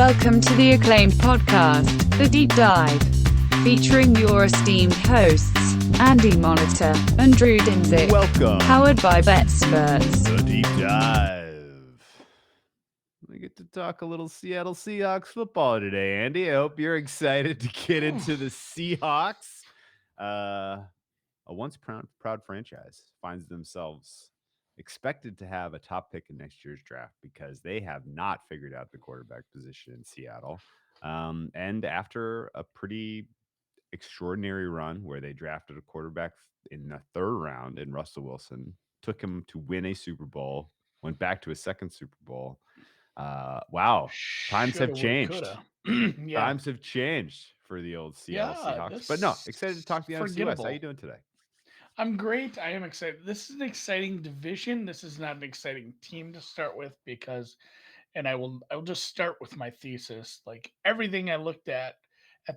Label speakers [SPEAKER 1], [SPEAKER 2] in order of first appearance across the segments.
[SPEAKER 1] Welcome to the acclaimed podcast, The Deep Dive, featuring your esteemed hosts, Andy Monitor and Drew Dinzik.
[SPEAKER 2] Welcome.
[SPEAKER 1] Powered by BetSperts.
[SPEAKER 2] The Deep Dive. We get to talk a little Seattle Seahawks football today, Andy. I hope you're excited to get into the Seahawks. A once proud franchise finds themselves expected to have a top pick in next year's draft because they have not figured out the quarterback position in Seattle. And after a pretty extraordinary run where they drafted a quarterback in the third round in Russell Wilson, took him to win a Super Bowl, went back to a second Super Bowl. Wow. Times have changed.
[SPEAKER 3] Yeah.
[SPEAKER 2] Times have changed for the old Seattle Seahawks. But no, excited to talk to the NFC West. How you doing today?
[SPEAKER 3] I'm great. I am excited. This is an exciting division. This is not an exciting team to start with because, and I'll just start with my thesis. Like everything I looked at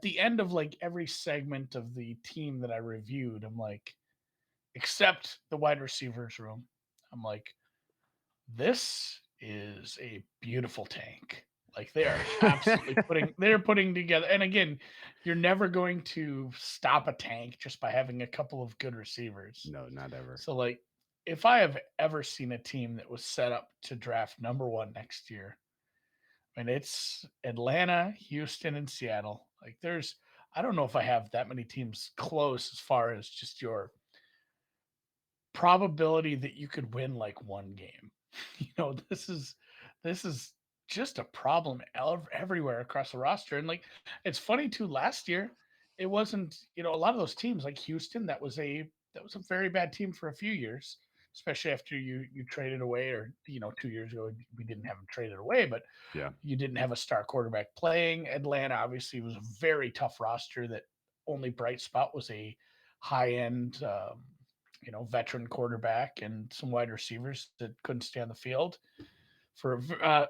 [SPEAKER 3] the end of like every segment of the team that I reviewed, I'm like, except the wide receivers room, I'm like, this is a beautiful tank. Like they are absolutely putting together. And again, you're never going to stop a tank just by having a couple of good receivers.
[SPEAKER 2] No, not ever.
[SPEAKER 3] So like if I have ever seen a team that was set up to draft number 1 next year, I mean it's Atlanta, Houston, and Seattle. Like I don't know if I have that many teams close as far as just your probability that you could win like one game. This is just a problem everywhere across the roster. And like it's funny too, last year it wasn't, a lot of those teams like Houston, that was a very bad team for a few years, especially after you traded away, or 2 years ago we didn't have him traded away, but
[SPEAKER 2] Yeah.
[SPEAKER 3] you didn't have a star quarterback playing. Atlanta obviously was a very tough roster that only bright spot was a high end veteran quarterback and some wide receivers that couldn't stay on the field for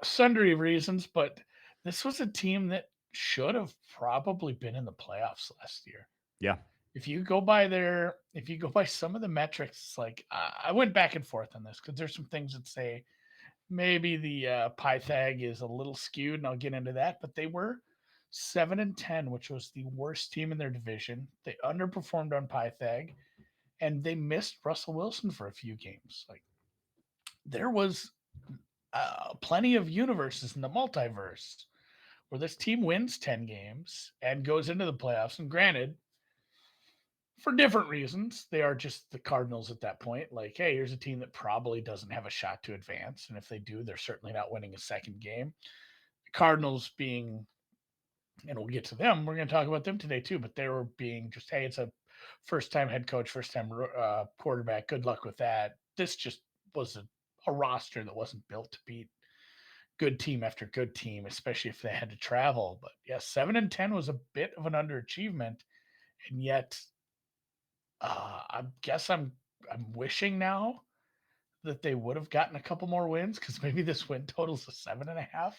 [SPEAKER 3] sundry reasons. But this was a team that should have probably been in the playoffs last year.
[SPEAKER 2] Yeah.
[SPEAKER 3] If you go by some of the metrics, it's like I went back and forth on this because there's some things that say maybe the Pythag is a little skewed, and I'll get into that. But they were 7-10, which was the worst team in their division. They underperformed on Pythag, and they missed Russell Wilson for a few games. Like there was plenty of universes in the multiverse where this team wins 10 games and goes into the playoffs. And granted, for different reasons, they are just the Cardinals at that point. Like, hey, here's a team that probably doesn't have a shot to advance. And if they do, they're certainly not winning a second game. The Cardinals being, and we'll get to them, we're going to talk about them today too, but they were being just, hey, it's a first-time head coach, first-time quarterback. Good luck with that. This just was a roster that wasn't built to beat good team after good team, especially if they had to travel. But yeah, 7-10 was a bit of an underachievement, and yet I guess I'm wishing now that they would have gotten a couple more wins, because maybe this win totals a 7.5.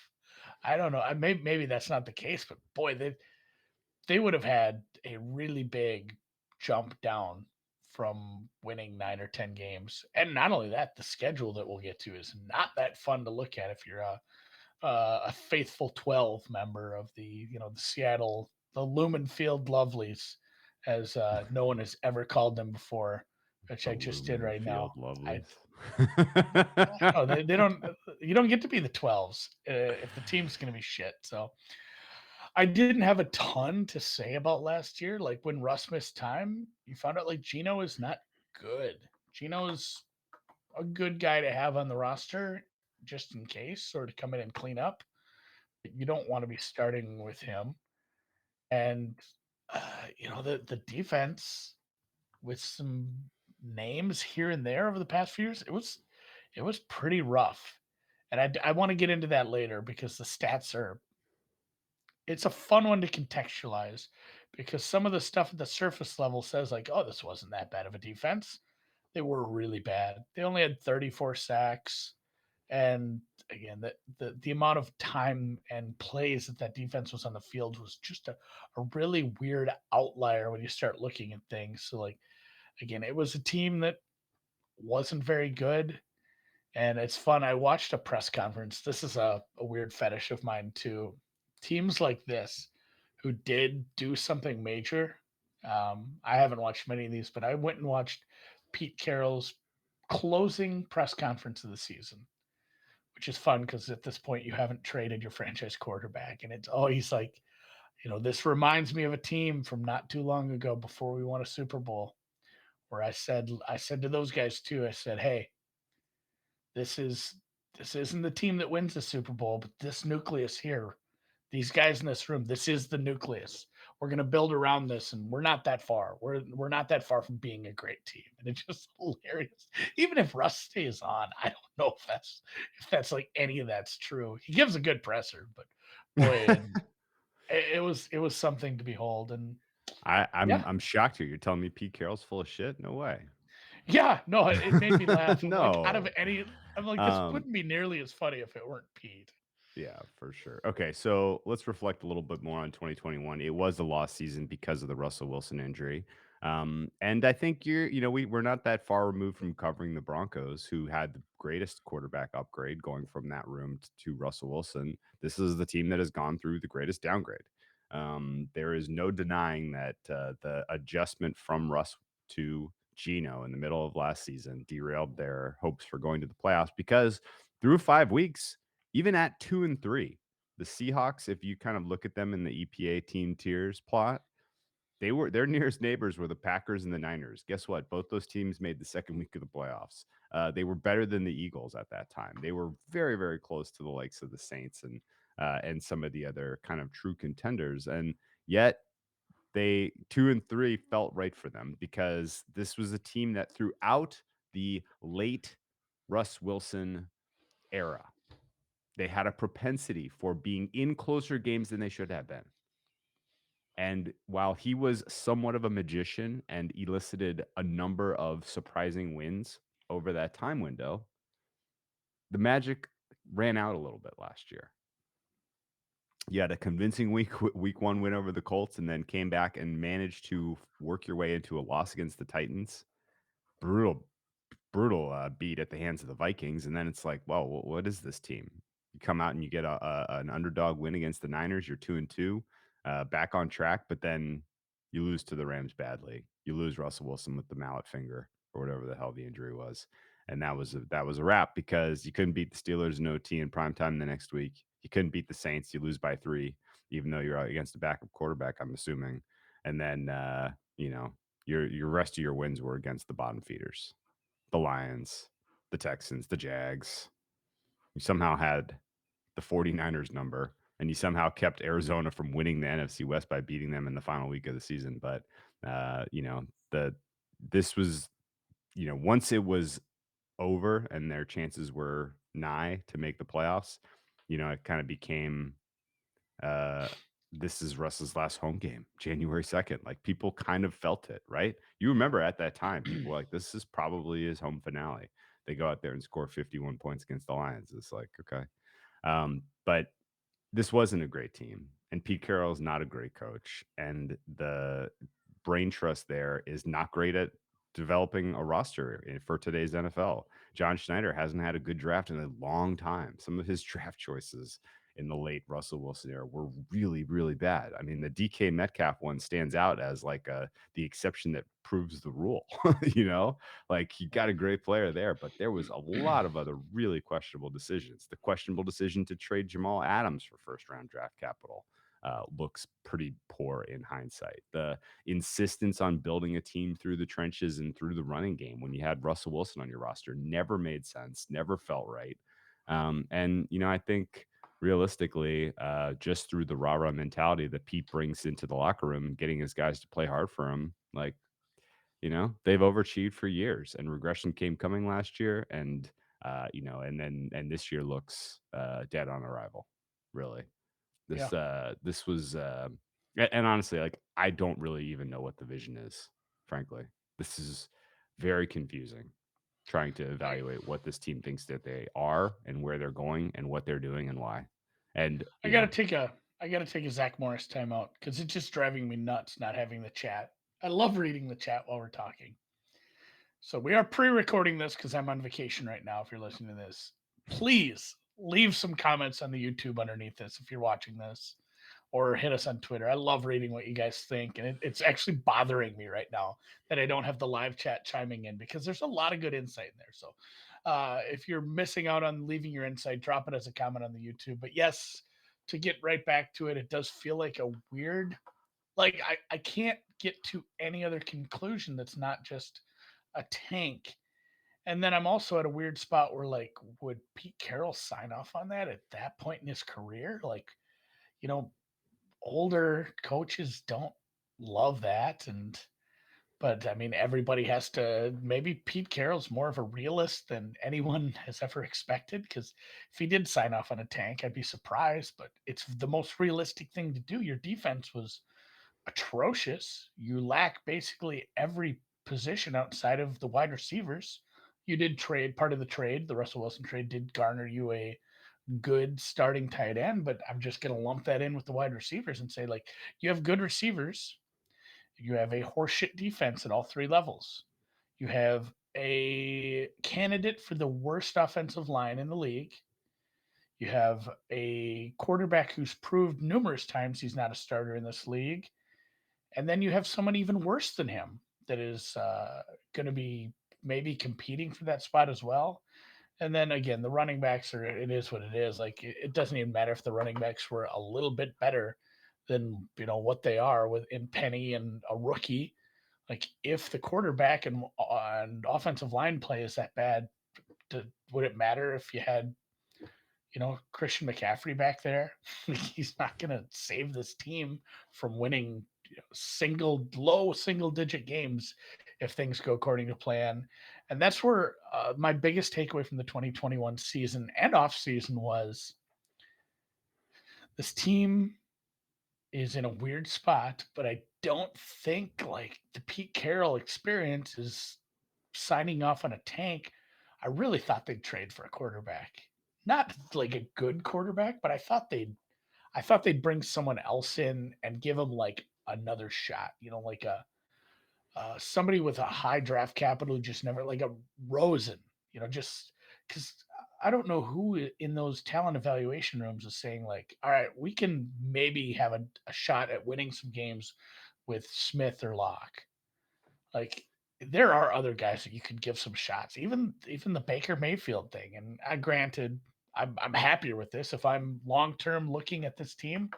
[SPEAKER 3] I don't know. Maybe that's not the case, but boy, they would have had a really big jump down from winning 9 or 10 games. And not only that, the schedule that we'll get to is not that fun to look at if you're a faithful 12 member of the Seattle, the Lumen Field Lovelies, as no one has ever called them before, which I just did right now. No, they don't. You don't get to be the 12s if the team's going to be shit. So I didn't have a ton to say about last year. Like when Russ missed time, you found out like Gino is not good. Gino's a good guy to have on the roster just in case, or to come in and clean up. But you don't want to be starting with him. And the defense, with some names here and there over the past few years, it was pretty rough. And I want to get into that later because the stats it's a fun one to contextualize, because some of the stuff at the surface level says like, oh, this wasn't that bad of a defense. They were really bad. They only had 34 sacks. And again, the amount of time and plays that defense was on the field was just a really weird outlier when you start looking at things. So like, again, it was a team that wasn't very good. And it's fun. I watched a press conference. This is a weird fetish of mine too. teams like this who did do something major. I haven't watched many of these, but I went and watched Pete Carroll's closing press conference of the season, which is fun because at this point you haven't traded your franchise quarterback. And it's he's like, this reminds me of a team from not too long ago before we won a Super Bowl, where I said to those guys too, I said, hey, this isn't the team that wins the Super Bowl, but this nucleus here, these guys in this room, this is the nucleus. We're going to build around this, and we're not that far. We're not that far from being a great team, and it's just hilarious. Even if Russ stays on, I don't know if that's like any of that's true. He gives a good presser, but boy, it was something to behold. And
[SPEAKER 2] I'm shocked here. You're telling me Pete Carroll's full of shit? No way.
[SPEAKER 3] Yeah, no, it made me laugh. I'm like, out of
[SPEAKER 2] No.
[SPEAKER 3] any, I'm like, this wouldn't be nearly as funny if it weren't Pete.
[SPEAKER 2] Yeah, for sure. Okay, so let's reflect a little bit more on 2021. It was a lost season because of the Russell Wilson injury. And I think we're not that far removed from covering the Broncos, who had the greatest quarterback upgrade going from that room to Russell Wilson. This is the team that has gone through the greatest downgrade. There is no denying that the adjustment from Russ to Geno in the middle of last season derailed their hopes for going to the playoffs, because through 5 weeks, even at 2-3, the Seahawks, if you kind of look at them in the EPA team tiers plot, their nearest neighbors were the Packers and the Niners. Guess what? Both those teams made the second week of the playoffs. They were better than the Eagles at that time. They were very, very close to the likes of the Saints and some of the other kind of true contenders. And yet they 2-3 felt right for them, because this was a team that throughout the late Russ Wilson era, they had a propensity for being in closer games than they should have been. And while he was somewhat of a magician and elicited a number of surprising wins over that time window, the magic ran out a little bit last year. You had a convincing week 1 win over the Colts, and then came back and managed to work your way into a loss against the Titans. Brutal beat at the hands of the Vikings. And then it's like, well, what is this team? You come out and you get an underdog win against the Niners. You're 2-2, back on track, but then you lose to the Rams badly. You lose Russell Wilson with the mallet finger or whatever the hell the injury was. And that was a wrap, because you couldn't beat the Steelers in OT in primetime the next week. You couldn't beat the Saints. You lose by 3, even though you're out against a backup quarterback, I'm assuming. And then, your rest of your wins were against the bottom feeders, the Lions, the Texans, the Jags. You somehow had the 49ers number, and you somehow kept Arizona from winning the NFC West by beating them in the final week of the season. But, this was, once it was over and their chances were nigh to make the playoffs, it kind of became, this is Russ's last home game, January 2nd. Like, people kind of felt it, right? You remember at that time, people were like, this is probably his home finale. They go out there and score 51 points against the Lions. It's like, okay. But this wasn't a great team, and Pete Carroll is not a great coach, and the brain trust there is not great at developing a roster for today's NFL. John Schneider hasn't had a good draft in a long time. Some of his draft choices in the late Russell Wilson era were really, really bad. I mean, the DK Metcalf one stands out as like the exception that proves the rule. Like, he got a great player there, but there was a lot of other really questionable decisions. The questionable decision to trade Jamal Adams for first-round draft capital looks pretty poor in hindsight. The insistence on building a team through the trenches and through the running game when you had Russell Wilson on your roster never made sense, never felt right. And I think realistically, just through the rah-rah mentality that Pete brings into the locker room, getting his guys to play hard for him, like, they've overachieved for years, and regression came coming last year. And, and this year looks dead on arrival, really. This was, and honestly, like, I don't really even know what the vision is, frankly. This is very confusing, trying to evaluate what this team thinks that they are and where they're going and what they're doing and why. And
[SPEAKER 3] I gotta take a Zach Morris timeout, because it's just driving me nuts not having the chat. I love reading the chat while we're talking. So we are pre-recording this because I'm on vacation right now. If you're listening to this, please leave some comments on the YouTube underneath this if you're watching this. or hit us on Twitter. I love reading what you guys think, and it's actually bothering me right now that I don't have the live chat chiming in because there's a lot of good insight in there. So if you're missing out on leaving your insight, drop it as a comment on the YouTube. But yes, to get right back to it, it does feel like a weird, like I can't get to any other conclusion that's not just a tank. And then I'm also at a weird spot where, like, would Pete Carroll sign off on that at that point in his career? Like, you know, older coaches don't love that. But I mean, everybody has to. Maybe Pete Carroll's more of a realist than anyone has ever expected. Because if he did sign off on a tank, I'd be surprised. But it's the most realistic thing to do. Your defense was atrocious. You lack basically every position outside of the wide receivers. You did trade part of the Russell Wilson trade did garner you a good starting tight end, but I'm just going to lump that in with the wide receivers and say, like, you have good receivers. You have a horseshit defense at all three levels. You have a candidate for the worst offensive line in the league. You have a quarterback who's proved numerous times he's not a starter in this league. And then you have someone even worse than him that is going to be maybe competing for that spot as well. And then again, the running backs are, it is what it is. Like, it doesn't even matter if the running backs were a little bit better than, what they are in Penny and a rookie. Like, if the quarterback and offensive line play is that bad, would it matter if you had, Christian McCaffrey back there? He's not going to save this team from winning low single digit games if things go according to plan. And that's where my biggest takeaway from the 2021 season and off season was this team is in a weird spot, but I don't think like the Pete Carroll experience is signing off on a tank. I really thought they'd trade for a quarterback. Not like a good quarterback, but I thought they'd bring someone else in and give them like another shot, like a somebody with a high draft capital who just never, like a Rosen, just because I don't know who in those talent evaluation rooms is saying, like, all right, we can maybe have a shot at winning some games with Smith or Locke. Like, there are other guys that you could give some shots, even the Baker Mayfield thing. And granted, I'm happier with this. If I'm long term looking at this team,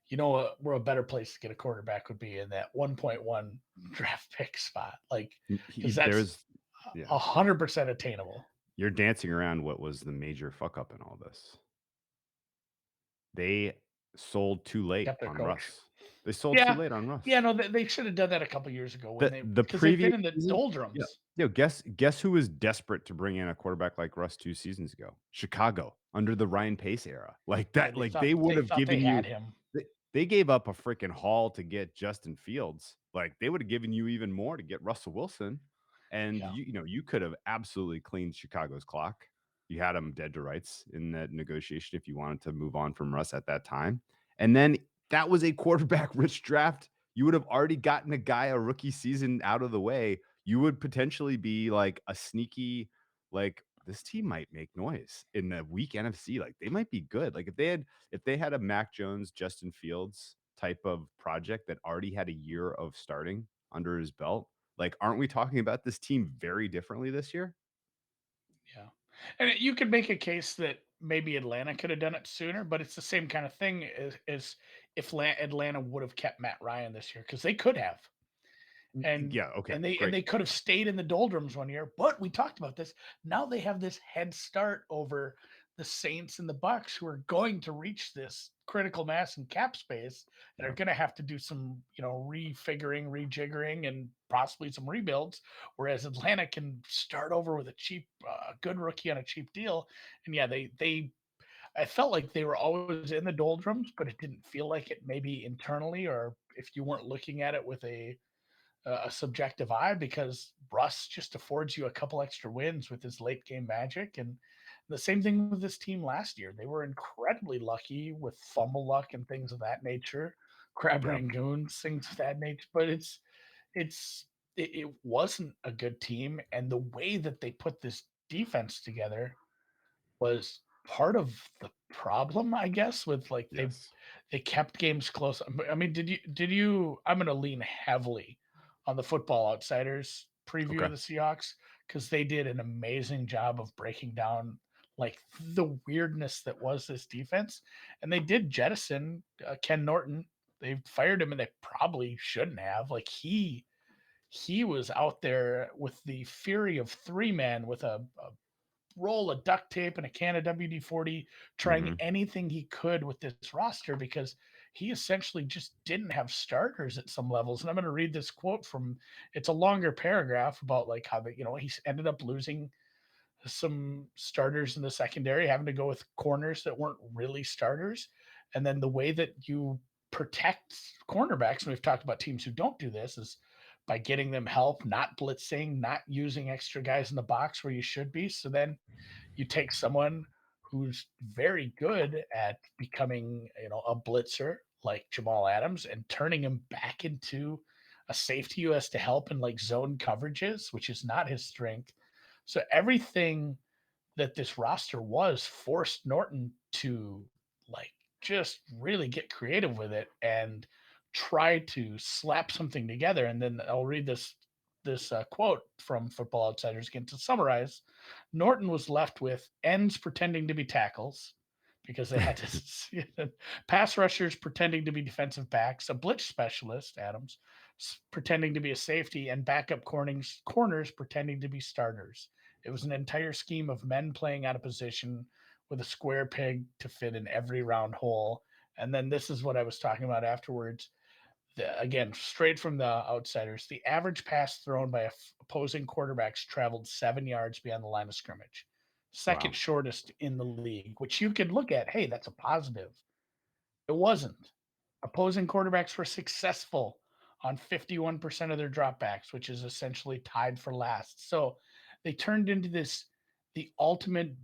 [SPEAKER 3] where a better place to get a quarterback would be in that 1.1 draft pick spot. Like, because that's 100% attainable.
[SPEAKER 2] You're dancing around what was the major fuck up in all this. They sold too late on Russ. They sold too late on Russ.
[SPEAKER 3] Yeah, no, they should have done that a couple years ago
[SPEAKER 2] because
[SPEAKER 3] they've been in the doldrums.
[SPEAKER 2] Guess who was desperate to bring in a quarterback like Russ 2 seasons ago? Chicago, under the Ryan Pace era. Like that, they would have given you
[SPEAKER 3] him.
[SPEAKER 2] They gave up a freaking haul to get Justin Fields. Like, they would have given you even more to get Russell Wilson. And you could have absolutely cleaned Chicago's clock. You had them dead to rights in that negotiation if you wanted to move on from Russ at that time. And then that was a quarterback rich draft. You would have already gotten a rookie season out of the way. You would potentially be like a sneaky, like, this team might make noise in the weak NFC. Like, they might be good. Like, if they had a Mac Jones, Justin Fields type of project that already had a year of starting under his belt, like, aren't we talking about this team very differently this year?
[SPEAKER 3] Yeah. And you could make a case that maybe Atlanta could have done it sooner, but it's the same kind of thing as if Atlanta would have kept Matt Ryan this year, because they could have. And they could have stayed in the doldrums one year, but we talked about this. Now they have this head start over the Saints and the Bucks, who are going to reach this critical mass and cap space and are going to have to do some, refiguring, rejiggering, and possibly some rebuilds. Whereas Atlanta can start over with a cheap, good rookie on a cheap deal. And I felt like they were always in the doldrums, but it didn't feel like it, maybe internally, or if you weren't looking at it with a subjective eye, because Russ just affords you a couple extra wins with his late game magic. And the same thing with this team last year. They were incredibly lucky with fumble luck and things of that nature, crab rangoons, things of that nature. But it wasn't a good team. And the way that they put this defense together was part of the problem, I guess, with like
[SPEAKER 2] Yes.
[SPEAKER 3] they kept games close. I mean, did you? I'm going to lean heavily on the Football Outsiders preview
[SPEAKER 2] Okay.
[SPEAKER 3] of the Seahawks because they did an amazing job of breaking down like the weirdness that was this defense, and they did jettison Ken Norton. They fired him, and they probably shouldn't have. Like he was out there with the fury of three man with a roll of duct tape and a can of WD-40, trying
[SPEAKER 2] Hmm.
[SPEAKER 3] anything he could with this roster because he essentially just didn't have starters at some levels. And I'm going to read this quote from it's a longer paragraph about like how he ended up losing some starters in the secondary, having to go with corners that weren't really starters. And then the way that you protect cornerbacks, and we've talked about teams who don't do this, is by getting them help, not blitzing, not using extra guys in the box where you should be. So then you take someone who's very good at becoming, a blitzer like Jamal Adams and turning him back into a safety who has to help in like zone coverages, which is not his strength. So everything that this roster was forced Norton to like just really get creative with it and try to slap something together. And then I'll read this quote from Football Outsiders again to summarize. Norton was left with ends pretending to be tackles because they had to pass rushers pretending to be defensive backs, a blitz specialist, Adams, pretending to be a safety, and backup corners pretending to be starters. It was an entire scheme of men playing out of position with a square peg to fit in every round hole. And then this is what I was talking about afterwards. Again, straight from the Outsiders, the average pass thrown by opposing quarterbacks traveled 7 yards beyond the line of scrimmage, second
[SPEAKER 2] Wow.
[SPEAKER 3] shortest in the league, which you could look at. Hey, that's a positive. It wasn't. Opposing quarterbacks were successful on 51% of their dropbacks, which is essentially tied for last. So they turned into the ultimate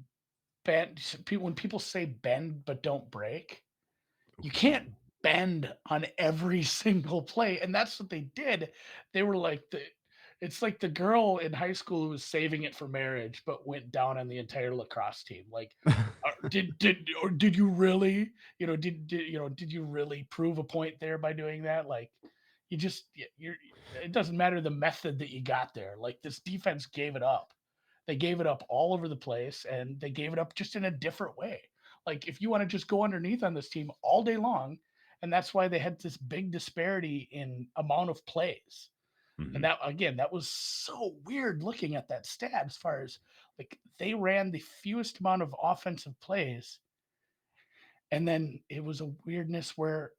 [SPEAKER 3] bend. When people say bend but don't break, you can't bend on every single play. And that's what they did. They were like it's like the girl in high school who was saving it for marriage, but went down on the entire lacrosse team. Like, did you really, did you really prove a point there by doing that? Like, you're, it doesn't matter the method that you got there. Like this defense gave it up. They gave it up all over the place, and they gave it up just in a different way. Like if you want to just go underneath on this team all day long, and that's why they had this big disparity in amount of plays. And
[SPEAKER 2] Hmm.
[SPEAKER 3] that again, that was so weird looking at that stat as far as like they ran the fewest amount of offensive plays. And then it was a weirdness where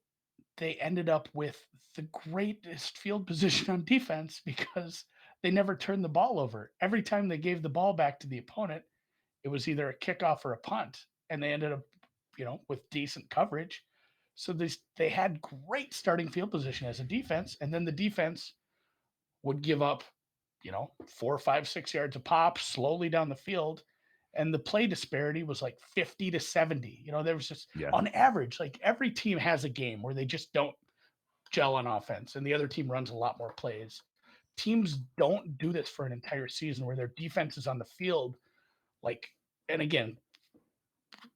[SPEAKER 3] they ended up with the greatest field position on defense because they never turned the ball over. Every time they gave the ball back to the opponent, it was either a kickoff or a punt, and they ended up, with decent coverage. So they had great starting field position as a defense, and then the defense would give up, 4, 5, 6 yards a pop slowly down the field. And the play disparity was like 50 to 70. There was just
[SPEAKER 2] Yeah.
[SPEAKER 3] on average, like every team has a game where they just don't gel on offense and the other team runs a lot more plays. Teams don't do this for an entire season where their defense is on the field. Like, and again,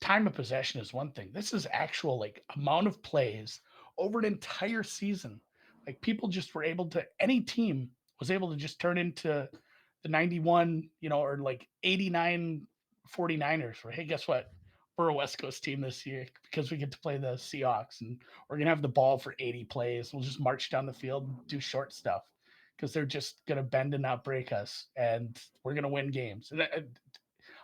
[SPEAKER 3] time of possession is one thing. This is actual like amount of plays over an entire season. Like people just were able to, any team was able to just turn into the 91, or like 89 49ers for, hey, guess what? We're a West Coast team this year because we get to play the Seahawks and we're going to have the ball for 80 plays. We'll just march down the field and do short stuff because they're just going to bend and not break us. And we're going to win games. And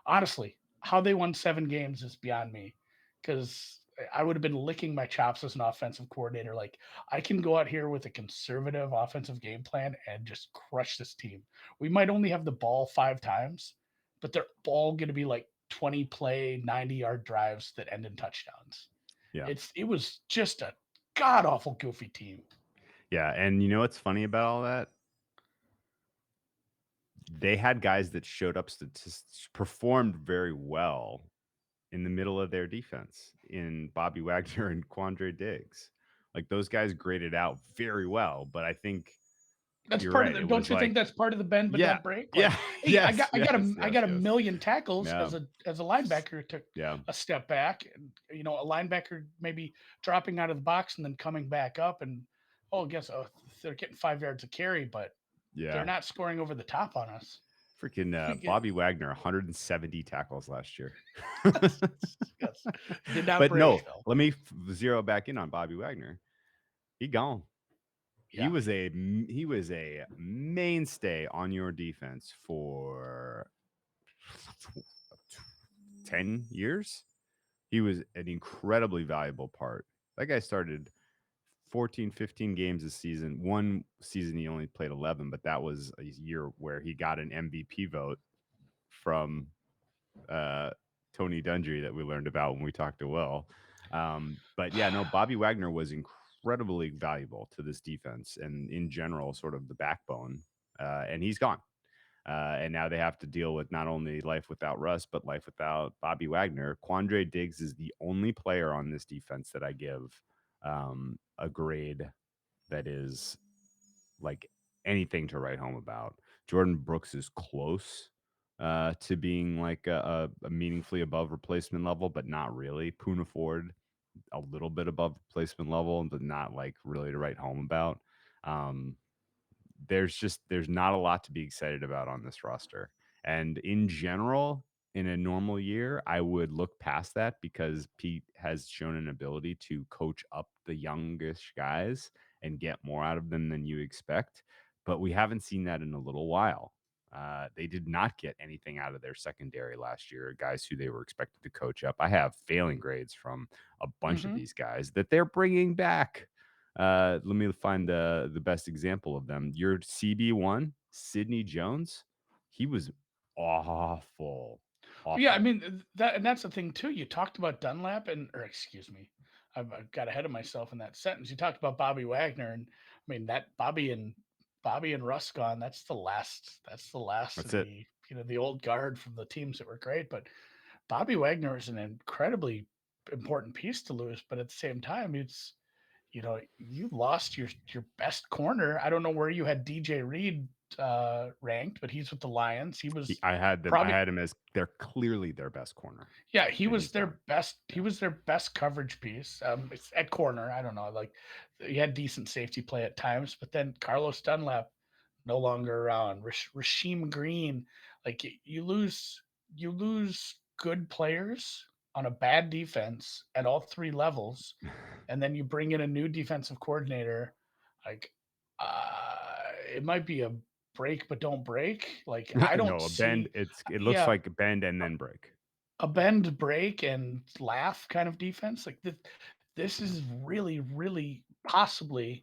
[SPEAKER 3] honestly, how they won 7 games is beyond me because I would have been licking my chops as an offensive coordinator. Like, I can go out here with a conservative offensive game plan and just crush this team. We might only have the ball 5 times, but they're all going to be like 20 play, 90-yard drives that end in touchdowns.
[SPEAKER 2] Yeah.
[SPEAKER 3] It was just a god awful goofy team.
[SPEAKER 2] Yeah. And you know what's funny about all that? They had guys that showed up performed very well in the middle of their defense in Bobby Wagner and Quandre Diggs. Like those guys graded out very well, but I think
[SPEAKER 3] That's
[SPEAKER 2] you're
[SPEAKER 3] part of
[SPEAKER 2] right.
[SPEAKER 3] the.
[SPEAKER 2] It
[SPEAKER 3] Don't
[SPEAKER 2] was
[SPEAKER 3] you think
[SPEAKER 2] like,
[SPEAKER 3] that's part of the bend but
[SPEAKER 2] yeah,
[SPEAKER 3] don't break? Like,
[SPEAKER 2] yeah,
[SPEAKER 3] hey,
[SPEAKER 2] yes, yes,
[SPEAKER 3] I
[SPEAKER 2] yes,
[SPEAKER 3] got a
[SPEAKER 2] yes.
[SPEAKER 3] million tackles
[SPEAKER 2] Yeah,
[SPEAKER 3] as a linebacker who took
[SPEAKER 2] yeah,
[SPEAKER 3] a step back, and a linebacker maybe dropping out of the box and then coming back up, and they're getting 5 yards of carry, but they're
[SPEAKER 2] yeah.
[SPEAKER 3] not scoring over the top on us.
[SPEAKER 2] Freaking
[SPEAKER 3] We get
[SPEAKER 2] Bobby Wagner, 170 tackles last year.
[SPEAKER 3] yes, did not
[SPEAKER 2] But
[SPEAKER 3] break
[SPEAKER 2] no,
[SPEAKER 3] though.
[SPEAKER 2] let me zero back in on Bobby Wagner. He gone.
[SPEAKER 3] Yeah,
[SPEAKER 2] He was a mainstay on your defense for 10 years. He was an incredibly valuable part. That guy started 14, 15 games this season. One season he only played 11, but that was a year where he got an MVP vote from Tony Dungy that we learned about when we talked to Will. But yeah, no, Bobby Wagner was incredibly valuable to this defense and in general, sort of the backbone. And he's gone. And now they have to deal with not only life without Russ, but life without Bobby Wagner. Quandre Diggs is the only player on this defense that I give a grade that is like anything to write home about. Jordan Brooks is close to being like a meaningfully above replacement level, but not really. Poona Ford, a little bit above replacement level, but not like really to write home about. Um, there's not a lot to be excited about on this roster. And in general, in a normal year, I would look past that because Pete has shown an ability to coach up the youngish guys and get more out of them than you expect. But we haven't seen that in a little while. They did not get anything out of their secondary last year, guys who they were expected to coach up. I have failing grades from a bunch of
[SPEAKER 3] hmm
[SPEAKER 2] these guys that they're bringing back. Let me find the best example of them. Your CB1, Sidney Jones, he was awful.
[SPEAKER 3] Yeah, I
[SPEAKER 2] Awful.
[SPEAKER 3] mean that's the thing too. You talked about Dunlap or excuse me, I've got ahead of myself in that sentence. You talked about Bobby Wagner, and I mean that Bobby and Russ gone. That's the last. That's the last
[SPEAKER 2] That's
[SPEAKER 3] of
[SPEAKER 2] it.
[SPEAKER 3] the old guard from the teams that were great. But Bobby Wagner is an incredibly important piece to lose. But at the same time, you lost your best corner. I don't know where you had DJ Reed ranked, but he's with the Lions. He was
[SPEAKER 2] I
[SPEAKER 3] probably
[SPEAKER 2] had him as they're clearly their best corner,
[SPEAKER 3] yeah,
[SPEAKER 2] and he's gone.
[SPEAKER 3] he
[SPEAKER 2] Yeah.
[SPEAKER 3] was their best coverage piece. It's at corner. I don't know, like he had decent safety play at times, but then Carlos Dunlap no longer around. Rasheem Green, like you lose good players on a bad defense at all three levels, and then you bring in a new defensive coordinator. Like, it might be a break, but don't break. Like I don't
[SPEAKER 2] No, a bend.
[SPEAKER 3] see,
[SPEAKER 2] It looks
[SPEAKER 3] yeah,
[SPEAKER 2] like a bend and then break.
[SPEAKER 3] a bend, break, and laugh kind of defense. Like this is really, really possibly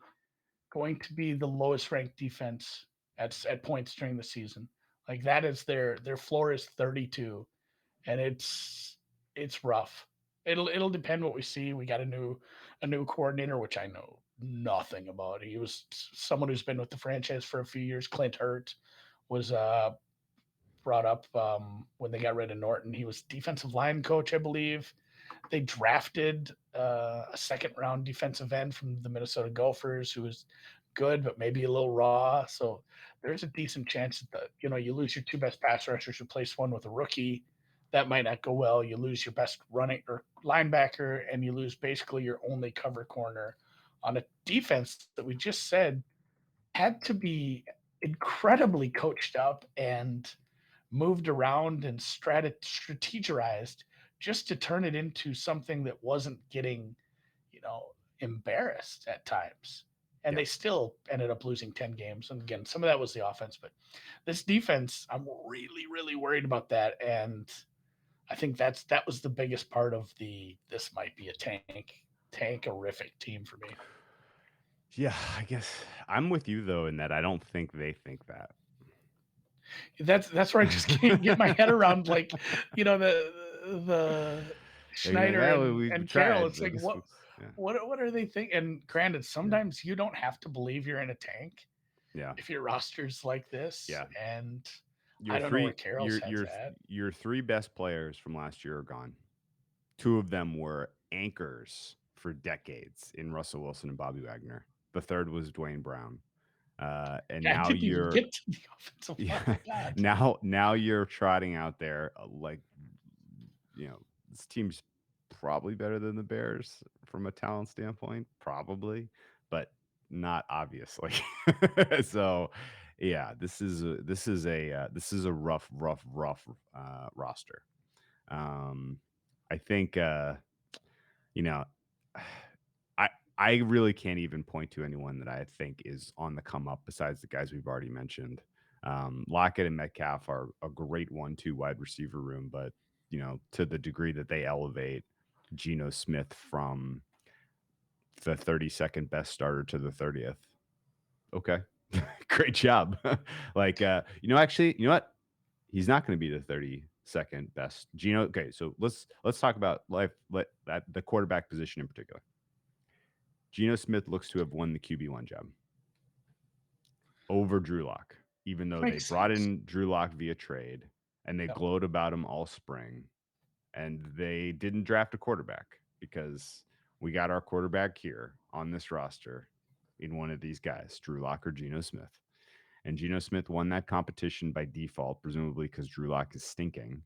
[SPEAKER 3] going to be the lowest ranked defense at points during the season. Like that is their floor is 32, and it's rough. It'll depend what we see. We got a new coordinator, which I know nothing about. He was someone who's been with the franchise for a few years. Clint Hurt was brought up when they got rid of Norton. He was defensive line coach, I believe. They drafted a second round defensive end from the Minnesota Gophers who was good, but maybe a little raw. So there's a decent chance that you lose your two best pass rushers, replace one with a rookie. That might not go well. You lose your best running or linebacker, and you lose basically your only cover corner on a defense that we just said had to be incredibly coached up and moved around and strategized just to turn it into something that wasn't getting, you know, embarrassed at times. And
[SPEAKER 2] Yeah.
[SPEAKER 3] they still ended up losing 10 games. And again, some of that was the offense, but this defense, I'm really, really worried about that. And I think that was the biggest part of this might be a tankerific team for me.
[SPEAKER 2] Yeah, I guess I'm with you though in that I don't think they think that.
[SPEAKER 3] That's where I just can't get my head around, like, the
[SPEAKER 2] They're like,
[SPEAKER 3] Schneider
[SPEAKER 2] oh, we
[SPEAKER 3] and Carroll.
[SPEAKER 2] tried.
[SPEAKER 3] It's like,
[SPEAKER 2] This was, yeah,
[SPEAKER 3] what are they thinking? And granted,
[SPEAKER 2] yeah,
[SPEAKER 3] sometimes you don't have to believe you're in a tank
[SPEAKER 2] yeah,
[SPEAKER 3] if your roster's like this.
[SPEAKER 2] yeah.
[SPEAKER 3] And I
[SPEAKER 2] Your
[SPEAKER 3] don't know where
[SPEAKER 2] three,
[SPEAKER 3] Carroll's head's
[SPEAKER 2] your
[SPEAKER 3] at.
[SPEAKER 2] your three best players from last year are gone. Two of them were anchors for decades in Russell Wilson and Bobby Wagner. The third was Dwayne Brown. And
[SPEAKER 3] I
[SPEAKER 2] now
[SPEAKER 3] didn't even
[SPEAKER 2] you're
[SPEAKER 3] get to the offensive line. God.
[SPEAKER 2] now you're trotting out there like, this team's probably better than the Bears from a talent standpoint, probably, but not obviously. So, yeah, this is a rough roster. I think you know, I I really can't even point to anyone that I think is on the come up besides the guys we've already mentioned. Lockett and Metcalf are a great 1-2 wide receiver room, but to the degree that they elevate Geno Smith from the 32nd best starter to the 30th. Okay. Great job. Like actually, you know what? He's not going to be the 32nd best. Geno, okay, so let's talk about the quarterback position in particular. Geno Smith looks to have won the QB1 job over Drew Lock, even though they
[SPEAKER 3] Makes
[SPEAKER 2] brought
[SPEAKER 3] sense.
[SPEAKER 2] in Drew Lock via trade and they
[SPEAKER 3] Yep.
[SPEAKER 2] glowed about him all spring. And they didn't draft a quarterback because we got our quarterback here on this roster in one of these guys, Drew Lock or Geno Smith. And Geno Smith won that competition by default, presumably because Drew Lock is stinking.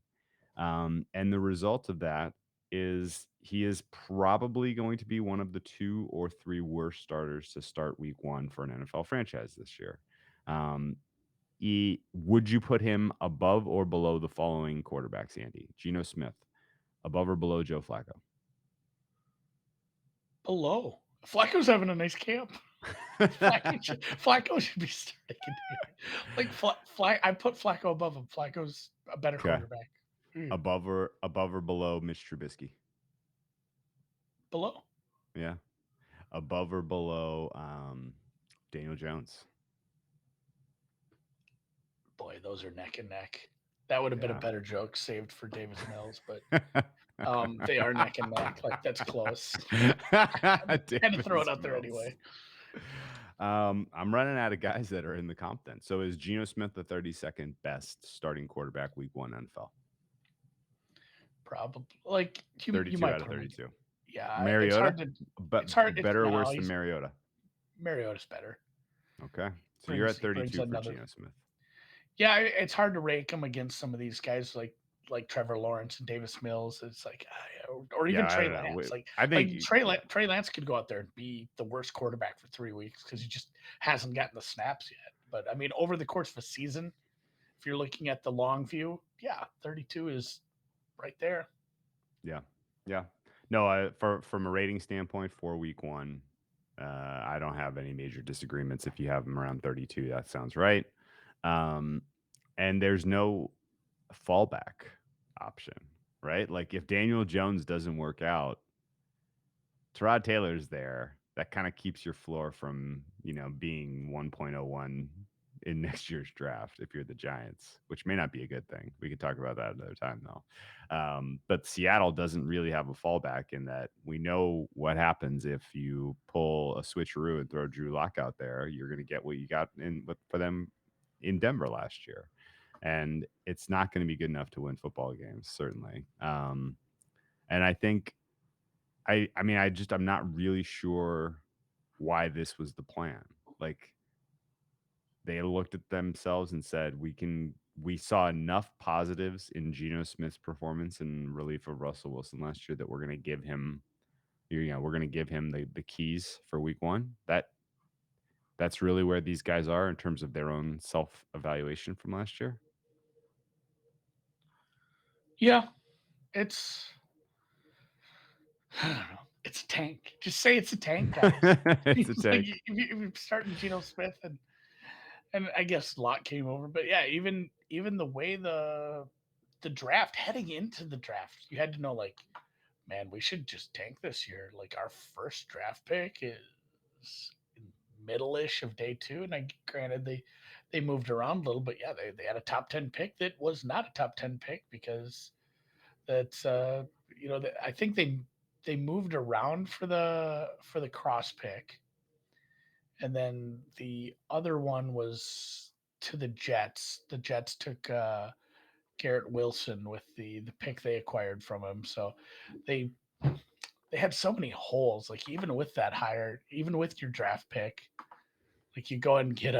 [SPEAKER 2] And the result of that is he is probably going to be one of the 2 or 3 worst starters to start week 1 for an NFL franchise this year. Would you put him above or below the following quarterbacks, Andy? Geno Smith, above or below Joe Flacco?
[SPEAKER 3] Below. Flacco's having a nice camp. Flacco should be starting here. Like I put Flacco above him. Flacco's a better
[SPEAKER 2] Okay.
[SPEAKER 3] quarterback.
[SPEAKER 2] Above or below Mitch Trubisky?
[SPEAKER 3] Below.
[SPEAKER 2] Yeah. Above or below Daniel Jones?
[SPEAKER 3] Boy, those are neck and neck. That would have been a
[SPEAKER 2] Yeah.
[SPEAKER 3] better joke saved for Davis Mills, but they are neck and neck. Like that's close. Had to throw it out there anyway.
[SPEAKER 2] I'm running out of guys that are in the comp then. So is Geno Smith the 32nd best starting quarterback week 1 NFL?
[SPEAKER 3] Probably. Like you
[SPEAKER 2] 32
[SPEAKER 3] might
[SPEAKER 2] out of
[SPEAKER 3] put him
[SPEAKER 2] 32.
[SPEAKER 3] Yeah,
[SPEAKER 2] Mariota?
[SPEAKER 3] it's hard to.
[SPEAKER 2] But
[SPEAKER 3] It's hard.
[SPEAKER 2] better or
[SPEAKER 3] no,
[SPEAKER 2] worse than Mariota?
[SPEAKER 3] Mariota's better.
[SPEAKER 2] Okay. So you're at 32 for Geno Smith.
[SPEAKER 3] Yeah, it's hard to rank him against some of these guys like Trevor Lawrence and Davis Mills. It's like, or even Trey Lance.
[SPEAKER 2] I think
[SPEAKER 3] Trey Lance could go out there and be the worst quarterback for 3 weeks because he just hasn't gotten the snaps yet. But I mean, over the course of a season, if you're looking at the long view, yeah, 32 is right there.
[SPEAKER 2] Yeah. No, from a rating standpoint for week 1, I don't have any major disagreements. If you have them around 32, that sounds right. And there's no fallback option, right? Like if Daniel Jones doesn't work out, Tyrod Taylor's there. That kind of keeps your floor from, being 1.01 in next year's draft if you're the Giants, which may not be a good thing. We could talk about that another time, though. But Seattle doesn't really have a fallback in that we know what happens if you pull a switcheroo and throw Drew Lock out there. You're going to get what you got for them in Denver last year. And it's not going to be good enough to win football games, certainly. And I think, I'm not really sure why this was the plan. Like, they looked at themselves and said, we saw enough positives in Geno Smith's performance in relief of Russell Wilson last year that we're going to give him, we're going to give him the keys for week 1. That's really where these guys are in terms of their own self-evaluation from last year.
[SPEAKER 3] Yeah, it's I don't know. It's a tank. Just say it's a tank, guys.
[SPEAKER 2] It's a tank.
[SPEAKER 3] Like, if you're starting Geno Smith and I guess Locke came over, but yeah, even the way the draft heading into the draft, you had to know like, man, we should just tank this year. Like our first draft pick is middle-ish of day 2, and granted they moved around a little, but yeah, they had a top 10 pick that was not a top 10 pick because that's I think they moved around for the cross pick, and then the other one was to the Jets. The Jets took Garrett Wilson with the pick they acquired from him. So they had so many holes. Like even with that hire, even with your draft pick, Like you go and get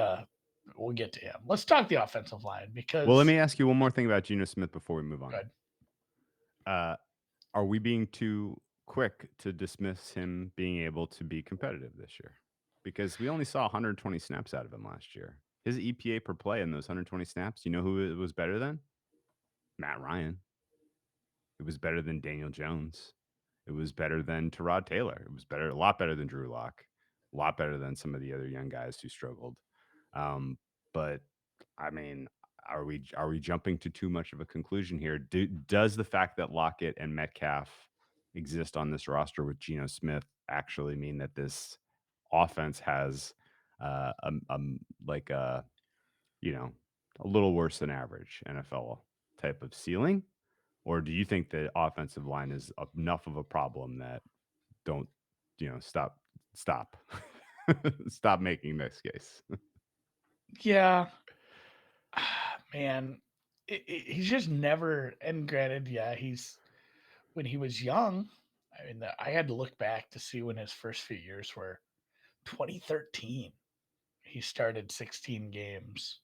[SPEAKER 3] we'll get to him. Let's talk the offensive line because.
[SPEAKER 2] Well, let me ask you one more thing about Geno Smith before we move on.
[SPEAKER 3] Good.
[SPEAKER 2] Are we being too quick to dismiss him being able to be competitive this year? Because we only saw 120 snaps out of him last year. His EPA per play in those 120 snaps, you know who it was better than? Matt Ryan. It was better than Daniel Jones. It was better than Tyrod Taylor. It was better, a lot better than Drew Lock, a lot better than some of the other young guys who struggled. But I mean, are we jumping to too much of a conclusion here? Does the fact that Lockett and Metcalf exist on this roster with Geno Smith actually mean that this offense has like a a little worse than average NFL type of ceiling? Or do you think the offensive line is enough of a problem that don't, stop stop making this case?
[SPEAKER 3] Yeah, man, he's just never. And granted, yeah, when he was young. I mean, I had to look back to see when his first few years were. 2013, he started 16 games,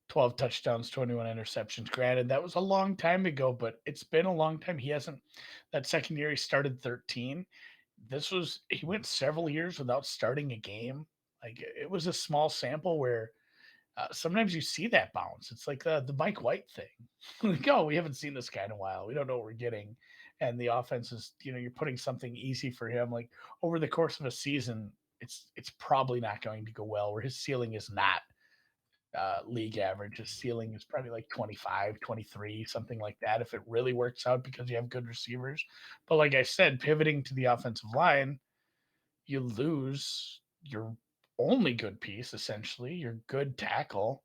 [SPEAKER 3] 12 touchdowns, 21 interceptions. Granted, that was a long time ago, but it's been a long time. He hasn't. That second year, he started 13. He went several years without starting a game. Like it was a small sample where sometimes you see that bounce. It's like the Mike White thing. Like, oh, we haven't seen this guy in a while. We don't know what we're getting. And the offense is, you're putting something easy for him. Like over the course of a season, it's probably not going to go well. Where his ceiling is not league average. His ceiling is probably like 25, 23, something like that. If it really works out because you have good receivers. But like I said, pivoting to the offensive line, you lose your only good piece, essentially, your good tackle.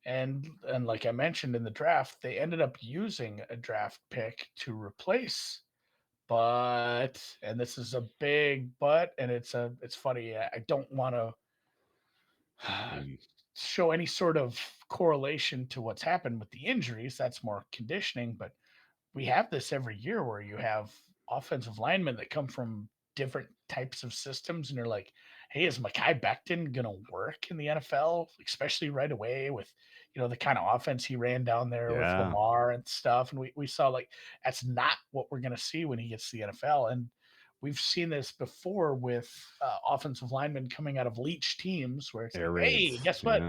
[SPEAKER 3] And like I mentioned in the draft, they ended up using a draft pick to replace. But and this is a big but, and it's funny. I don't want to show any sort of correlation to what's happened with the injuries. That's more conditioning, but we have this every year where you have offensive linemen that come from different types of systems, and you're like, hey, is Mekhi Becton gonna work in the NFL, especially right away with the kind of offense he ran down there with
[SPEAKER 2] Yeah.
[SPEAKER 3] Lamar and stuff. And we saw like that's not what we're gonna see when he gets to the NFL. And we've seen this before with offensive linemen coming out of leech teams where it's
[SPEAKER 2] Air
[SPEAKER 3] like, hey,
[SPEAKER 2] raids.
[SPEAKER 3] guess what?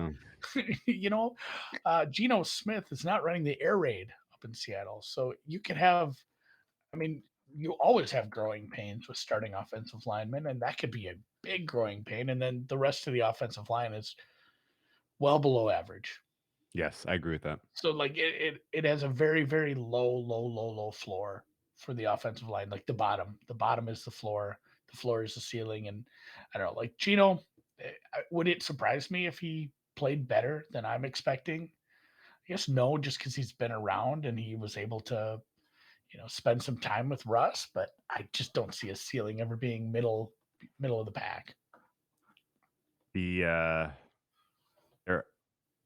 [SPEAKER 3] Geno Smith is not running the air raid up in Seattle. So you can have, I mean, you always have growing pains with starting offensive linemen, and that could be a big growing pain. And then the rest of the offensive line is well below average.
[SPEAKER 2] Yes, I agree with that.
[SPEAKER 3] So like it has a very, very low floor for the offensive line. Like the bottom is the floor. The floor is the ceiling. And I don't know, like Geno, would it surprise me if he played better than I'm expecting? I guess no, just because he's been around and he was able to, spend some time with Russ. But I just don't see a ceiling ever being middle of the pack.
[SPEAKER 2] Their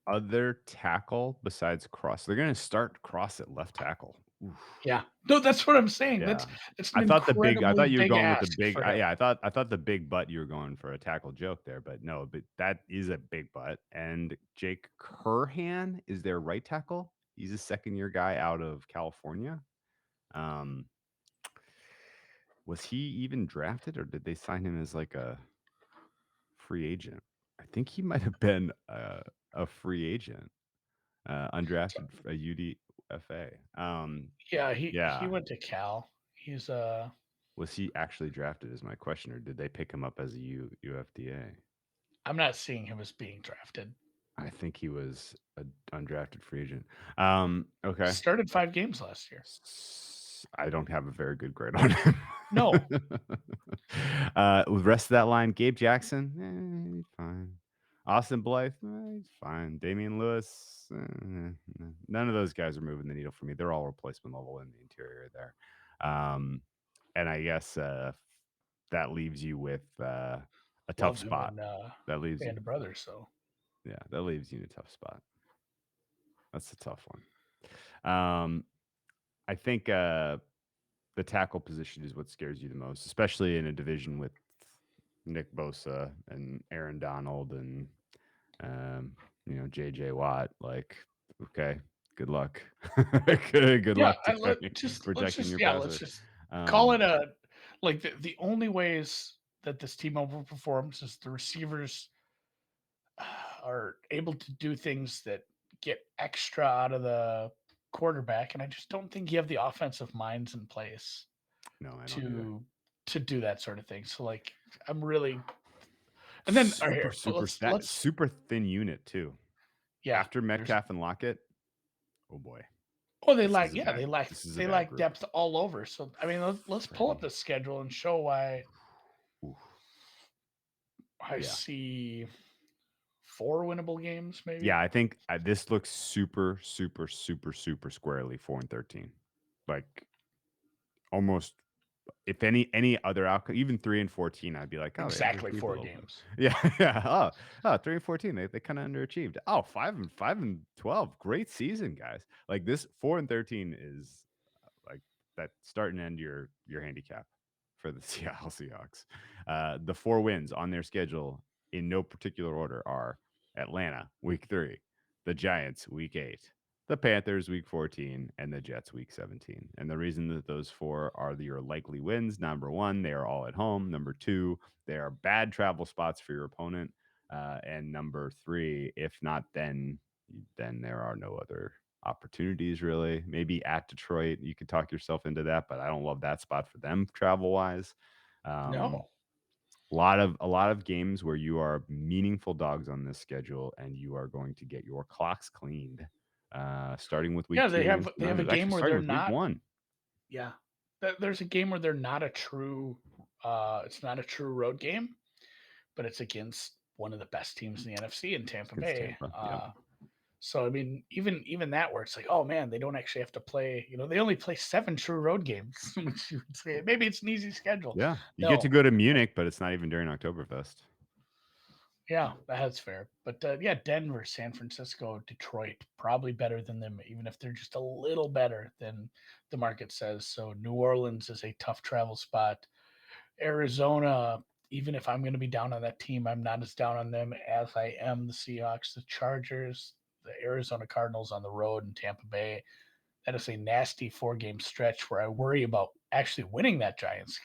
[SPEAKER 2] other tackle besides Cross, they're going to start Cross at left tackle. Oof.
[SPEAKER 3] Yeah, no, that's what I'm saying.
[SPEAKER 2] Yeah.
[SPEAKER 3] That's
[SPEAKER 2] I
[SPEAKER 3] an
[SPEAKER 2] thought
[SPEAKER 3] incredibly
[SPEAKER 2] you were
[SPEAKER 3] big
[SPEAKER 2] going with the
[SPEAKER 3] ask
[SPEAKER 2] big.
[SPEAKER 3] for him.
[SPEAKER 2] Yeah, I thought the big butt you were going for a tackle joke there, but no, but that is a big butt. And Jake Curhan is their right tackle. He's a second-year guy out of California. Was he even drafted, or did they sign him as like a free agent? I think he might have been a free agent, undrafted, a UDFA.
[SPEAKER 3] Yeah, he
[SPEAKER 2] Yeah.
[SPEAKER 3] went to Cal. He's
[SPEAKER 2] Was he actually drafted is my question, or did they pick him up as a UFDA?
[SPEAKER 3] I'm not seeing him as being drafted.
[SPEAKER 2] I think he was an undrafted free agent. Okay.
[SPEAKER 3] Started 5 games last year.
[SPEAKER 2] I don't have a very good grade on him.
[SPEAKER 3] No.
[SPEAKER 2] With the rest of that line, Gabe Jackson, he's fine. Austin Blythe, he's fine. Damian Lewis, none of those guys are moving the needle for me. They're all replacement level in the interior there. And I guess that leaves you with a tough spot. That leaves
[SPEAKER 3] Band of Brothers. So
[SPEAKER 2] yeah, that leaves you in a tough spot. That's a tough one. I think the tackle position is what scares you the most, especially in a division with Nick Bosa and Aaron Donald and JJ Watt. Like, okay, good luck. Good
[SPEAKER 3] Yeah,
[SPEAKER 2] luck
[SPEAKER 3] and let's
[SPEAKER 2] protecting
[SPEAKER 3] just
[SPEAKER 2] your
[SPEAKER 3] yeah, let's
[SPEAKER 2] passer.
[SPEAKER 3] just call
[SPEAKER 2] Um,
[SPEAKER 3] it a like the only ways that this team overperforms is the receivers are able to do things that get extra out of the quarterback, and I just don't think you have the offensive minds in place
[SPEAKER 2] no, I don't either.
[SPEAKER 3] to to do that sort of thing. So like I'm really and then all right, here, but let's
[SPEAKER 2] Super thin unit too.
[SPEAKER 3] yeah,
[SPEAKER 2] After
[SPEAKER 3] there's
[SPEAKER 2] Metcalf and Lockett, oh boy,
[SPEAKER 3] oh
[SPEAKER 2] this is a
[SPEAKER 3] they
[SPEAKER 2] bad
[SPEAKER 3] lack
[SPEAKER 2] group.
[SPEAKER 3] depth all over. So I mean let's pull up the schedule and show why
[SPEAKER 2] Oof.
[SPEAKER 3] I
[SPEAKER 2] Yeah.
[SPEAKER 3] see 4 winnable games, maybe.
[SPEAKER 2] Yeah, I think this looks super, super, super, super squarely 4-13. Like almost, if any other outcome, even 3-14, I'd be like, oh, they
[SPEAKER 3] Exactly
[SPEAKER 2] underachieved a
[SPEAKER 3] 4
[SPEAKER 2] little bit.
[SPEAKER 3] games.
[SPEAKER 2] Yeah, yeah. 3-14, they kind of underachieved. Oh, 5-12, great season, guys. Like this 4-13 is like that start and end your handicap for the Seattle Seahawks. The 4 wins on their schedule in no particular order are Atlanta week 3, the Giants week 8, the Panthers week 14, and the Jets week 17. And the reason that those 4 are your likely wins: number 1, they are all at home; number 2, they are bad travel spots for your opponent; and number 3, if not then there are no other opportunities really. Maybe at Detroit you could talk yourself into that, but I don't love that spot for them travel wise.
[SPEAKER 3] No.
[SPEAKER 2] A lot of games where you are meaningful dogs on this schedule and you are going to get your clocks cleaned, starting with week
[SPEAKER 3] Yeah,
[SPEAKER 2] 2 against the
[SPEAKER 3] they have a
[SPEAKER 2] Niners.
[SPEAKER 3] game
[SPEAKER 2] Actually,
[SPEAKER 3] where
[SPEAKER 2] starting
[SPEAKER 3] they're
[SPEAKER 2] with week
[SPEAKER 3] not
[SPEAKER 2] 1.
[SPEAKER 3] yeah. There's a game where they're not a true it's not a true road game, but it's against one of the best teams in the NFC in Tampa
[SPEAKER 2] Against
[SPEAKER 3] Bay.
[SPEAKER 2] Tampa. Yep.
[SPEAKER 3] So I mean, even that where it's like, oh man, they don't actually have to play. They only play 7 true road games, which you would say maybe it's an easy schedule.
[SPEAKER 2] Yeah, you get to
[SPEAKER 3] No,
[SPEAKER 2] go to Munich, but it's not even during Oktoberfest.
[SPEAKER 3] yeah, that's fair. But yeah, Denver, San Francisco, Detroit, probably better than them, even if they're just a little better than the market says. So New Orleans is a tough travel spot. Arizona, even if I'm going to be down on that team, I'm not as down on them as I am the Seahawks, the Chargers, the Arizona Cardinals on the road in Tampa Bay. That is a nasty 4-game stretch where I worry about actually winning that Giants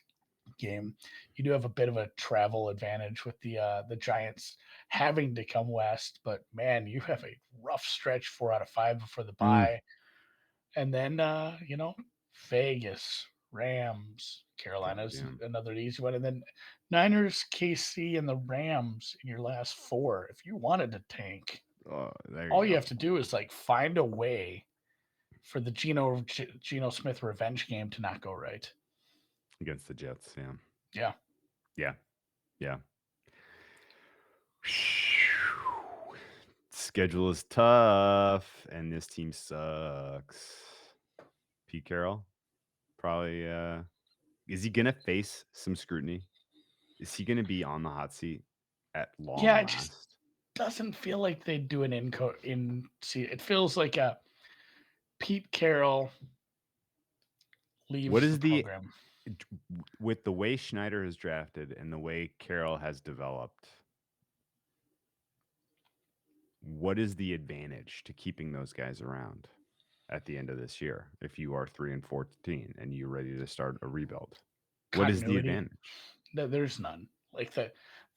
[SPEAKER 3] game. You do have a bit of a travel advantage with the Giants having to come west, but man, you have a rough stretch 4 out of 5 before the bye. And then Vegas, Rams, Carolina's
[SPEAKER 2] Goddamn.
[SPEAKER 3] another easy one, and then Niners, KC, and the Rams in your last 4. If you wanted to tank,
[SPEAKER 2] There
[SPEAKER 3] all
[SPEAKER 2] you
[SPEAKER 3] you
[SPEAKER 2] go.
[SPEAKER 3] have to do is like find a way for the Geno Smith revenge game to not go right.
[SPEAKER 2] Against the Jets. Yeah.
[SPEAKER 3] Yeah.
[SPEAKER 2] Yeah. Yeah. Schedule is tough, and this team sucks. Pete Carroll probably is he gonna face some scrutiny? Is he gonna be on the hot seat at long
[SPEAKER 3] Yeah, it just
[SPEAKER 2] last?
[SPEAKER 3] doesn't feel like they do an in see. It feels like a Pete Carroll
[SPEAKER 2] What
[SPEAKER 3] leaves the
[SPEAKER 2] is the
[SPEAKER 3] program.
[SPEAKER 2] with the way Schneider has drafted and the way Carroll has developed? What is the advantage to keeping those guys around at the end of this year if you are 3-14 and you're ready to start a rebuild? What is the
[SPEAKER 3] Continuity.
[SPEAKER 2] advantage?
[SPEAKER 3] There's none. Like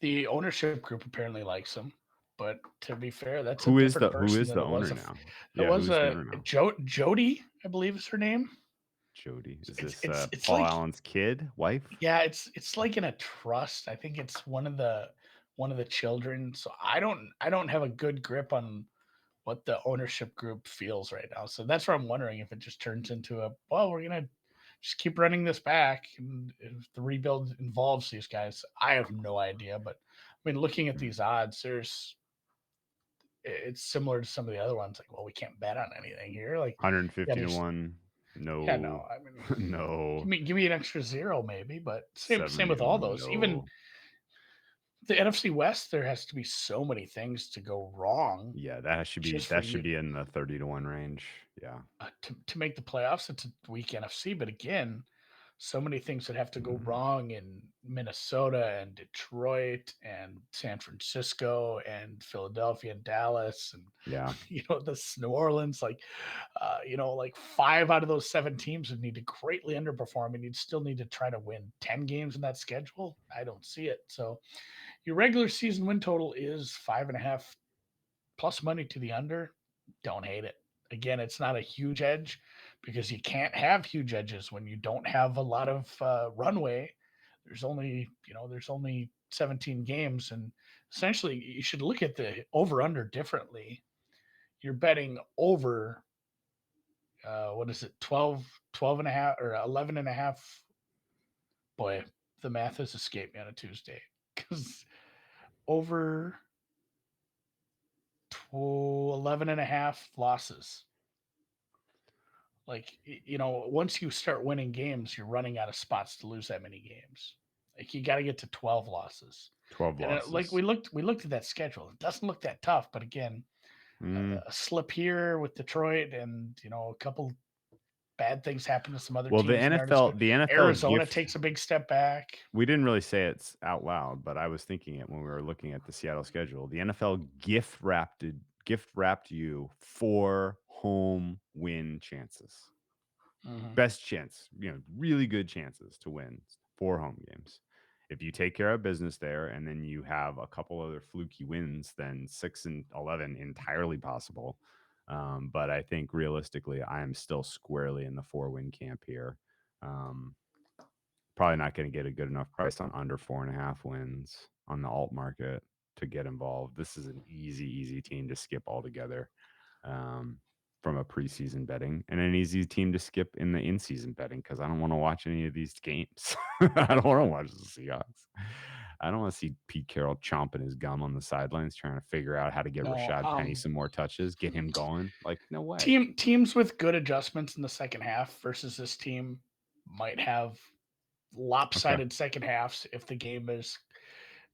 [SPEAKER 3] the ownership group apparently likes him, but to be fair, that's a different
[SPEAKER 2] Who
[SPEAKER 3] person
[SPEAKER 2] is
[SPEAKER 3] than
[SPEAKER 2] the
[SPEAKER 3] it was.
[SPEAKER 2] owner now?
[SPEAKER 3] It
[SPEAKER 2] Yeah,
[SPEAKER 3] was
[SPEAKER 2] who's the
[SPEAKER 3] a
[SPEAKER 2] owner now?
[SPEAKER 3] Jody, I believe is her name.
[SPEAKER 2] Jody. Is
[SPEAKER 3] It's
[SPEAKER 2] this
[SPEAKER 3] it's it's
[SPEAKER 2] Paul
[SPEAKER 3] like
[SPEAKER 2] Allen's kid, wife?
[SPEAKER 3] yeah, it's like in a trust. I think it's one of the children. So I don't have a good grip on what the ownership group feels right now. So that's where I'm wondering if it just turns into we're gonna just keep running this back, and if the rebuild involves these guys, I have no idea. But I mean, looking at these odds, it's similar to some of the other ones. Like, well, we can't bet on anything here. Like, yeah,
[SPEAKER 2] 150 to
[SPEAKER 3] there's
[SPEAKER 2] 1.
[SPEAKER 3] yeah,
[SPEAKER 2] No.
[SPEAKER 3] no. I mean,
[SPEAKER 2] No.
[SPEAKER 3] give me an extra 0 maybe, but same
[SPEAKER 2] 70
[SPEAKER 3] with
[SPEAKER 2] to
[SPEAKER 3] all
[SPEAKER 2] 1.
[SPEAKER 3] those. Even
[SPEAKER 2] No.
[SPEAKER 3] the NFC West, there has to be so many things to go wrong
[SPEAKER 2] Yeah, that should be
[SPEAKER 3] just for you
[SPEAKER 2] in the 30 to 1 range. Yeah.
[SPEAKER 3] to make the playoffs. It's a weak NFC, but again, so many things that have to go
[SPEAKER 2] Mhm.
[SPEAKER 3] wrong in Minnesota and Detroit and San Francisco and Philadelphia and Dallas and
[SPEAKER 2] Yeah.
[SPEAKER 3] this New Orleans. Like 5 out of those 7 teams would need to greatly underperform, and you'd still need to try to win 10 games in that schedule. I don't see it. So your regular season win total is 5.5 plus money to the under. Don't hate it. Again, it's not a huge edge because you can't have huge edges when you don't have a lot of runway. There's only 17 games, and essentially you should look at the over under differently. You're betting over what is it, 12 and a half or 11 and a half. Boy, the math has escaped me on a Tuesday because over 11 and a half losses. Like, once you start winning games, you're running out of spots to lose that many games. Like, you got to get to 12 losses.
[SPEAKER 2] 12
[SPEAKER 3] And
[SPEAKER 2] losses.
[SPEAKER 3] like we looked at that schedule. It doesn't look that tough, but again, a slip here with Detroit, and a couple bad things happen to some other
[SPEAKER 2] Well,
[SPEAKER 3] teams.
[SPEAKER 2] the
[SPEAKER 3] that aren't as good.
[SPEAKER 2] NFL
[SPEAKER 3] Arizona
[SPEAKER 2] gift,
[SPEAKER 3] takes a big step back.
[SPEAKER 2] we didn't really say it out loud, but I was thinking it when we were looking at the Seattle schedule. The NFL gift wrapped you 4 home win chances.
[SPEAKER 3] Mhm.
[SPEAKER 2] Best chance, really good chances to win 4 home games. If you take care of business there and then you have a couple other fluky wins, then 6-11 entirely possible. But I think realistically, I am still squarely in the 4-win camp here. Probably not going to get a good enough price on under 4.5 wins on the alt market to get involved. This is an easy team to skip altogether. From a preseason betting, and an easy team to skip in the in-season betting because I don't want to watch any of these games. I don't want to watch the Seahawks. I don't want to see Pete Carroll chomping his gum on the sidelines trying to figure out how to get
[SPEAKER 3] No,
[SPEAKER 2] Rashad Penny some more touches, get him going. Like, no way.
[SPEAKER 3] Teams with good adjustments in the second half versus this team might have lopsided second halves if the game is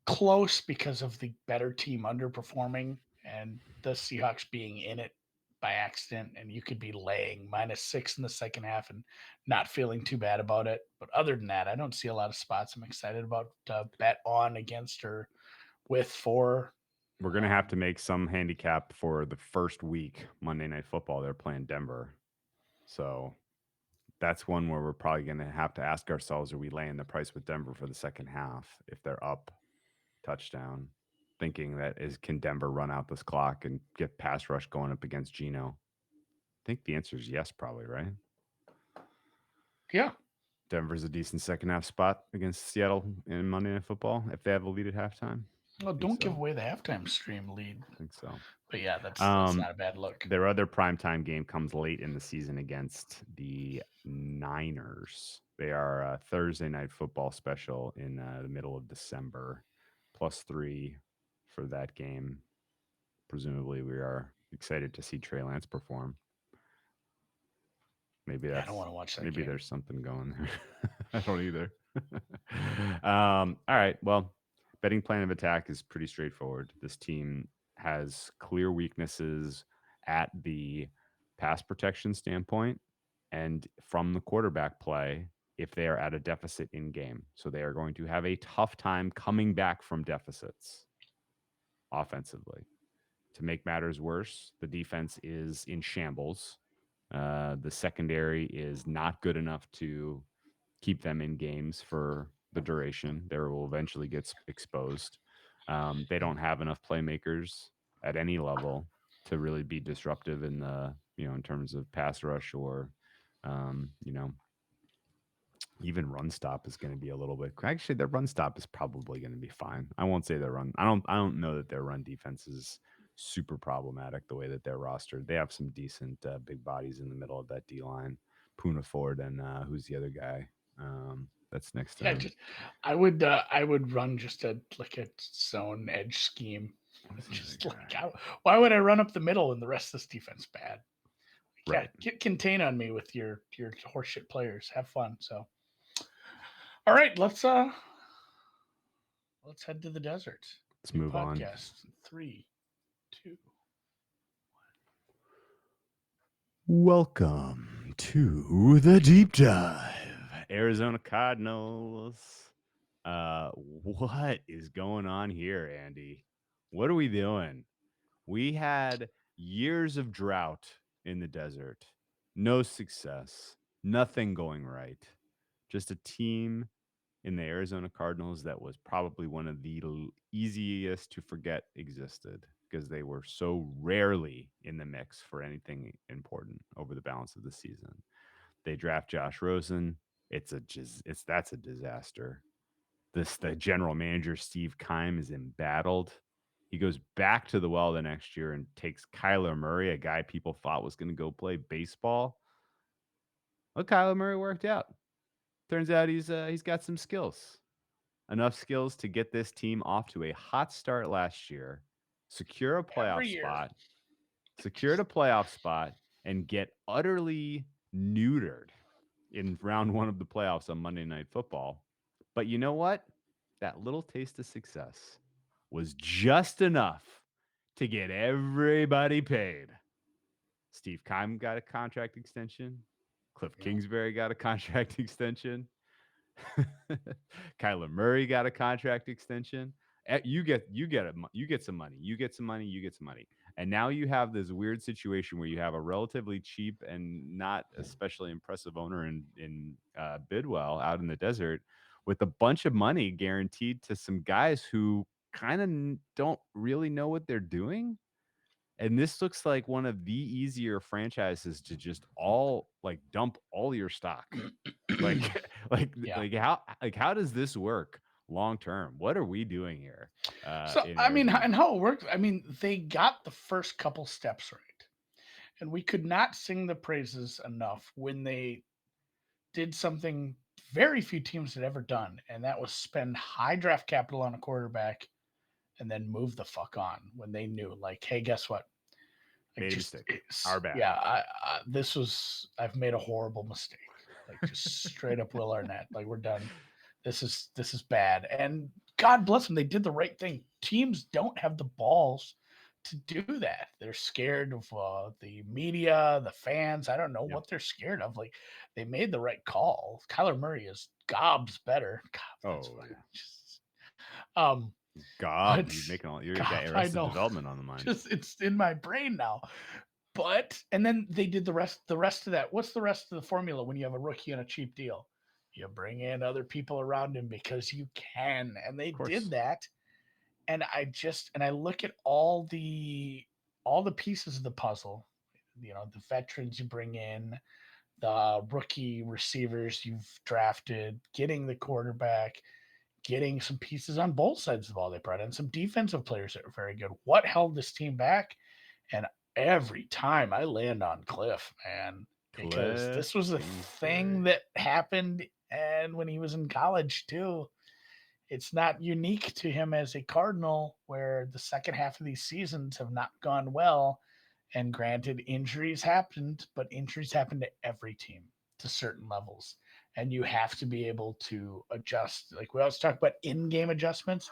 [SPEAKER 3] close because of the better team underperforming and the Seahawks being in it by accident, and you could be laying -6 in the second half and not feeling too bad about it. But other than that, I don't see a lot of spots I'm excited about bet on, against, or with for.
[SPEAKER 2] We're going to have to make some handicap for the first week, Monday Night Football. They're playing Denver. So that's one where we're probably going to have to ask ourselves, are we laying the price with Denver for the second half if they're up touchdown, thinking that can Denver run out this clock and get pass rush going up against Geno? I think the answer is yes, probably, right?
[SPEAKER 3] Yeah.
[SPEAKER 2] Denver's a decent second half spot against Seattle in Monday Night Football if they have a lead at halftime.
[SPEAKER 3] Well, don't give away the halftime stream lead.
[SPEAKER 2] I think so.
[SPEAKER 3] But yeah, that's not a bad look.
[SPEAKER 2] Their other primetime game comes late in the season against the Niners. They are a Thursday Night Football special in the middle of December, +3 for that game. Presumably, we are excited to see Trey Lance perform. Maybe
[SPEAKER 3] I don't want to watch that.
[SPEAKER 2] Maybe there's something going there. I don't either. All right. Well, betting plan of attack is pretty straightforward. This team has clear weaknesses at the pass protection standpoint and from the quarterback play if they are at a deficit in game. So they are going to have a tough time coming back from deficits offensively. To make matters worse, the defense is in shambles. The secondary is not good enough to keep them in games for the duration. They will eventually get exposed. They don't have enough playmakers at any level to really be disruptive in the, in terms of pass rush or, even run stop is going to be a little bit. Actually, their run stop is probably going to be fine. I won't say their run. I don't know that their run defense is super problematic the way that they're rostered. They have some decent big bodies in the middle of that D line. Puna Ford and who's the other guy? That's next to him.
[SPEAKER 3] I would run just a zone edge scheme. Just why would I run up the middle and the rest of this defense bad?
[SPEAKER 2] Right.
[SPEAKER 3] Yeah, contain on me with your horseshit players. Have fun. So, all right, let's head to the desert.
[SPEAKER 2] Let's move on.
[SPEAKER 3] 3, 2.
[SPEAKER 2] Welcome to the deep dive, Arizona Cardinals. What is going on here, Andy? What are we doing? We had years of drought in the desert, no success, nothing going right. Just a team in the Arizona Cardinals that was probably one of the easiest to forget existed because they were so rarely in the mix for anything important over the balance of the season. They draft Josh Rosen. That's a disaster. The general manager Steve Keim is embattled. He goes back to the well the next year and takes Kyler Murray, a guy people thought was going to go play baseball. Well, Kyler Murray worked out. Turns out he's got some skills, enough skills to get this team off to a hot start last year, secure a playoff spot, and get utterly neutered in round one of the playoffs on Monday Night Football. But you know what? That little taste of success was just enough to get everybody paid. Steve Keim got a contract extension. Kliff Kingsbury got a contract extension. Kyler Murray got a contract extension. You get some money. And now you have this weird situation where you have a relatively cheap and not especially impressive owner in Bidwell out in the desert with a bunch of money guaranteed to some guys who kind of don't really know what they're doing. And this looks like one of the easier franchises to just dump all your stock. How does this work long term? What are we doing here?
[SPEAKER 3] And how it worked, they got the first couple steps right. And we could not sing the praises enough when they did something very few teams had ever done, and that was spend high draft capital on a quarterback and then move the fuck on when they knew, like, hey, guess what?
[SPEAKER 2] Our bad.
[SPEAKER 3] Yeah, I've made a horrible mistake. Like, just straight up Will Arnett. Like, we're done. This is bad. And God bless them, they did the right thing. Teams don't have the balls to do that. They're scared of the media, the fans. I don't know what they're scared of. Like, they made the right call. Kyler Murray is gobs better. God,
[SPEAKER 2] God, you're got Arrested Development on the mind.
[SPEAKER 3] It's in my brain now. And then they did the rest of that. What's the rest of the formula when you have a rookie on a cheap deal? You bring in other people around him because you can, and they did that. And I look at all the pieces of the puzzle, the veterans you bring in, the rookie receivers you've drafted, getting the quarterback, getting some pieces on both sides of the ball. They brought in some defensive players that are very good. What held this team back? And every time I land on Kliff, man, because this was a thing that happened and when he was in college too. It's not unique to him as a Cardinal, where the second half of these seasons have not gone well. And granted, injuries happened, but injuries happen to every team to certain levels. And you have to be able to adjust. Like we always talk about in-game adjustments.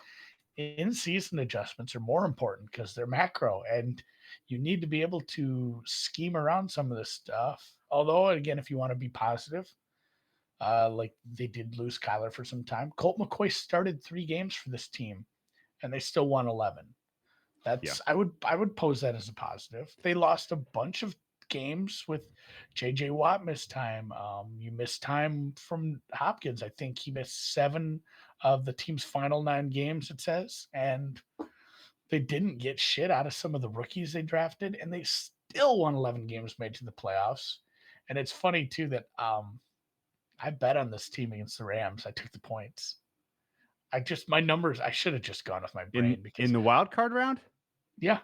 [SPEAKER 3] In-season adjustments are more important because they're macro, and you need to be able to scheme around some of this stuff. Although, again, if you want to be positive, like they did lose Kyler for some time. Colt McCoy started 3 games for this team, and they still won 11. I would pose that as a positive. They lost a bunch of games with J.J. Watt missed time. You missed time from Hopkins. I think he missed 7 of the team's final 9 games, it says. And they didn't get shit out of some of the rookies they drafted, and they still won 11 games, made to the playoffs. And it's funny, too, that I bet on this team against the Rams. I took the points. My numbers, I should have just gone with my brain.
[SPEAKER 2] In the wild card round?
[SPEAKER 3] Yeah.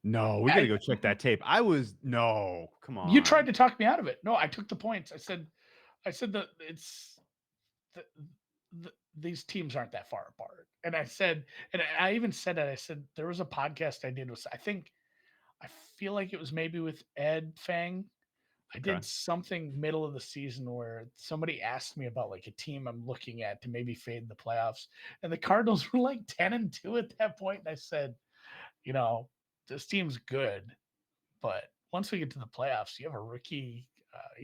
[SPEAKER 2] No, we got to go check that tape. Come on.
[SPEAKER 3] You tried to talk me out of it. No, I took the points. I said that these teams aren't that far apart. And I even said that. I said there was a podcast I did I feel like it was maybe with Ed Fang. I did something middle of the season where somebody asked me about like a team I'm looking at to maybe fade in the playoffs. And the Cardinals were like 10-2 at that point. And I said, this team's good, but once we get to the playoffs, you have a rookie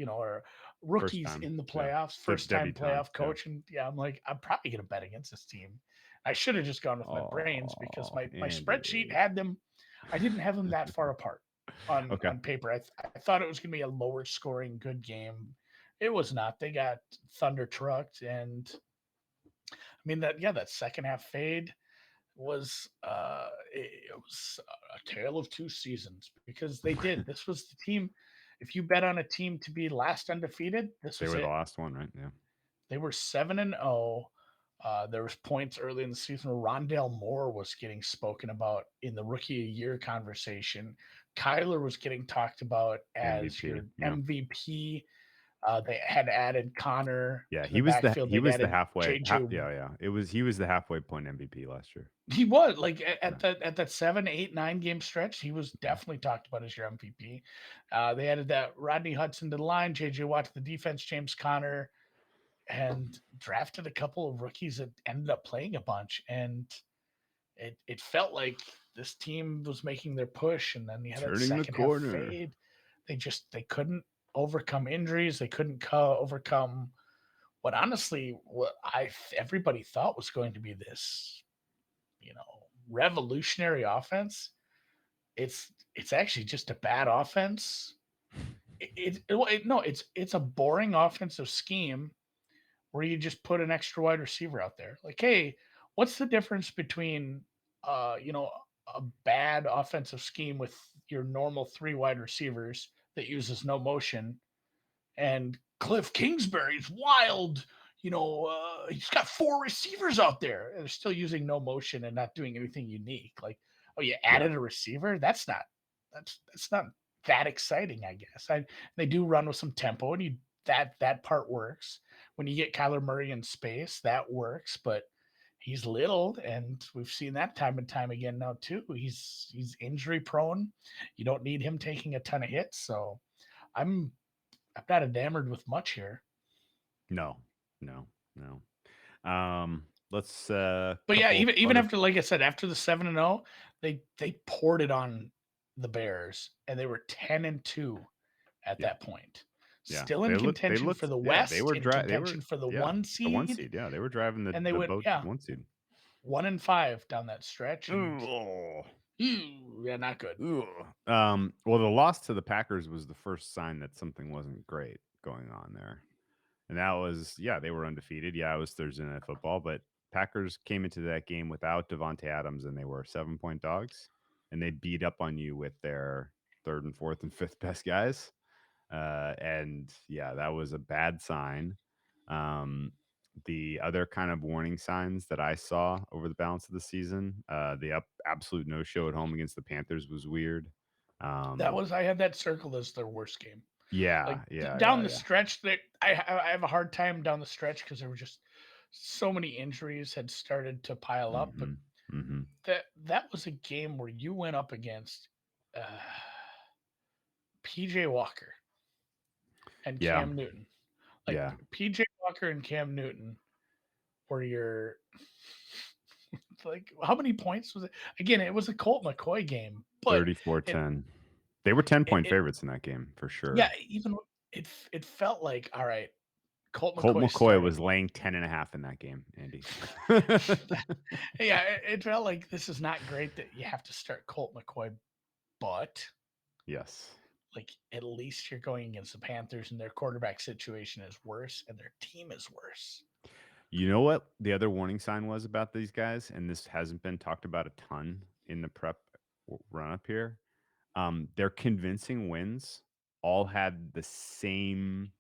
[SPEAKER 3] or
[SPEAKER 2] First
[SPEAKER 3] rookies
[SPEAKER 2] time.
[SPEAKER 3] in the
[SPEAKER 2] Yeah.
[SPEAKER 3] playoffs,
[SPEAKER 2] The
[SPEAKER 3] first time
[SPEAKER 2] debutantes.
[SPEAKER 3] playoff coach. And yeah, I'm like, I'm probably going to bet against this team. I should have just gone with my brains because
[SPEAKER 2] Oh,
[SPEAKER 3] my spreadsheet
[SPEAKER 2] Andy.
[SPEAKER 3] had them. I didn't have them that far apart
[SPEAKER 2] Okay.
[SPEAKER 3] on paper. I thought it was going to be a lower scoring good game. It was not. They got thunder trucked, and I mean that second half fade was it was a tale of two seasons because they did. This was the team. If you bet on a team to be last undefeated, this
[SPEAKER 2] They
[SPEAKER 3] was
[SPEAKER 2] were the
[SPEAKER 3] it.
[SPEAKER 2] last one, right? Yeah.
[SPEAKER 3] They were 7-0. There was points early in the season where Rondale Moore was getting spoken about in the rookie of year conversation. Kyler was getting talked about as
[SPEAKER 2] MVP.
[SPEAKER 3] your
[SPEAKER 2] Yeah.
[SPEAKER 3] MVP. They had added Connor
[SPEAKER 2] Yeah.
[SPEAKER 3] to the backfield.
[SPEAKER 2] He
[SPEAKER 3] They'd
[SPEAKER 2] was the
[SPEAKER 3] added
[SPEAKER 2] halfway.
[SPEAKER 3] JJ.
[SPEAKER 2] Yeah. He was the halfway point MVP last year.
[SPEAKER 3] He was like
[SPEAKER 2] Yeah.
[SPEAKER 3] at that 7, 8, 9 game stretch. He was definitely talked about as your MVP. They added that Rodney Hudson to the line, JJ Watt to the defense, James Conner, and drafted a couple of rookies that ended up playing a bunch. And it felt like this team was making their push, and then you had that
[SPEAKER 2] Turning the
[SPEAKER 3] second half
[SPEAKER 2] corner.
[SPEAKER 3] fade. They couldn't overcome injuries. They couldn't overcome what everybody thought was going to be this, revolutionary offense. It's actually just a bad offense. No, it's a boring offensive scheme where you just put an extra wide receiver out there. Like, hey, what's the difference between a bad offensive scheme with your normal three wide receivers that uses no motion and Kliff Kingsbury's wild, he's got four receivers out there and they're still using no motion and not doing anything unique. Like, oh, you added a receiver? That's not that exciting, I guess. They do run with some tempo, and that part works. When you get Kyler Murray in space, that works, but he's little, and we've seen that time and time again now too. He's injury prone. You don't need him taking a ton of hits, so I'm not enamored with much here.
[SPEAKER 2] No. Let's
[SPEAKER 3] But yeah,
[SPEAKER 2] couple
[SPEAKER 3] even
[SPEAKER 2] other.
[SPEAKER 3] after, like I said, after the 7-0, they poured it on the Bears, and they were 10-2 at
[SPEAKER 2] Yeah.
[SPEAKER 3] that point.
[SPEAKER 2] Yeah.
[SPEAKER 3] Still in contention for the West, in
[SPEAKER 2] They were
[SPEAKER 3] contention for the
[SPEAKER 2] yeah,
[SPEAKER 3] one
[SPEAKER 2] the one
[SPEAKER 3] seed,
[SPEAKER 2] seed. Yeah, they were driving
[SPEAKER 3] and they
[SPEAKER 2] the
[SPEAKER 3] went,
[SPEAKER 2] boat to
[SPEAKER 3] yeah,
[SPEAKER 2] the one seed.
[SPEAKER 3] 1-5 down that stretch, and
[SPEAKER 2] Ugh.
[SPEAKER 3] yeah, not good.
[SPEAKER 2] Well, the loss to the Packers was the first sign that something wasn't great going on there. And that was, they were undefeated. Yeah, it was Thursday Night Football, but Packers came into that game without Devontae Adams, and they were 7-point dogs, and they beat up on you with their third and fourth and fifth best guys. And yeah, that was a bad sign. The other kind of warning signs that I saw over the balance of the season, the absolute no show at home against the Panthers was weird.
[SPEAKER 3] I had that circled as their worst game. Like
[SPEAKER 2] Yeah.
[SPEAKER 3] down the stretch, that I have a hard time down the stretch because there were just so many injuries had started to pile up. But that was a game where you went up against uh, PJ Walker and
[SPEAKER 2] Yeah.
[SPEAKER 3] Cam Newton. Like PJ Walker and Cam Newton were your like, how many points was it? Again, it was a Colt McCoy game, but
[SPEAKER 2] 34-10. They were 10-point
[SPEAKER 3] it
[SPEAKER 2] favorites in that game for sure.
[SPEAKER 3] yeah, even it felt like, all right, Colt
[SPEAKER 2] Colt
[SPEAKER 3] McCoy
[SPEAKER 2] McCoy
[SPEAKER 3] starting.
[SPEAKER 2] was laying 10.5 in that game, Andy.
[SPEAKER 3] Yeah, it felt like this is not great that you have to start Colt McCoy, but
[SPEAKER 2] Yes.
[SPEAKER 3] like, at least you're going against the Panthers, and their quarterback situation is worse, and their team is worse.
[SPEAKER 2] You know what the other warning sign was about these guys, and this hasn't been talked about a ton in the prep run up here. Their convincing wins all had the same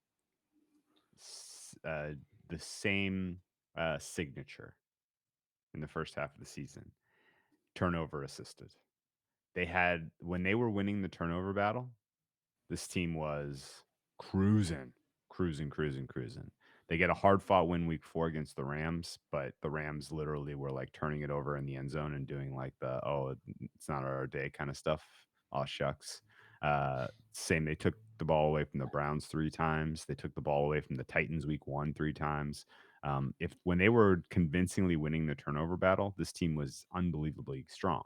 [SPEAKER 2] signature in the first half of the season: turnover assisted. They had, when they were winning the turnover battle, this team was cruising. They get a hard fought win week 4 against the Rams, but the Rams literally were like turning it over in the end zone and doing like it's not our day kind of stuff. Oh, shucks. Same. They took the ball away from the Browns 3 times. They took the ball away from the Titans week 1 3 times. When they were convincingly winning the turnover battle, this team was unbelievably strong.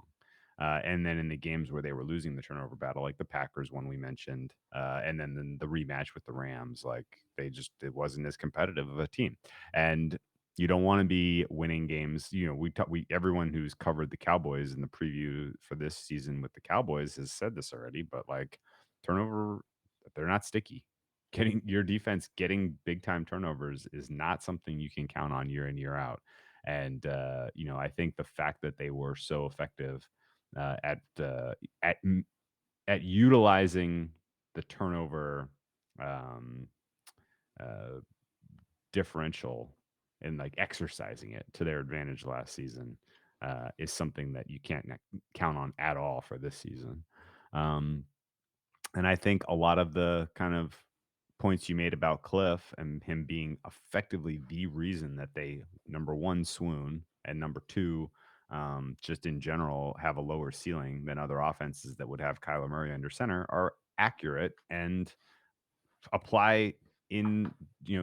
[SPEAKER 2] And then in the games where they were losing the turnover battle, like the Packers one we mentioned, and then the rematch with the Rams, like it wasn't as competitive of a team. And you don't want to be winning games. Everyone who's covered the Cowboys in the preview for this season with the Cowboys has said this already, but like turnover, they're not sticky. Getting your defense getting big time turnovers is not something you can count on year in, year out. And I think the fact that they were so effective at utilizing the turnover um, uh, differential and like exercising it to their advantage last season is something that you can't count on at all for this season. And I think a lot of the kind of points you made about Kliff and him being effectively the reason that they, number one, swoon, and number two, just in general, have a lower ceiling than other offenses that would have Kyler Murray under center are accurate and apply in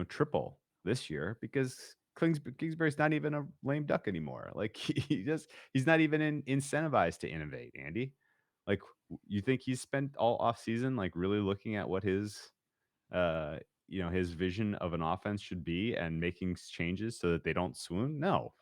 [SPEAKER 2] triple this year because Kingsbury's not even a lame duck anymore. Like he's not even incentivized to innovate, Andy. Like you think he's spent all off season like really looking at what his uh his vision of an offense should be and making changes so that they don't swoon? No,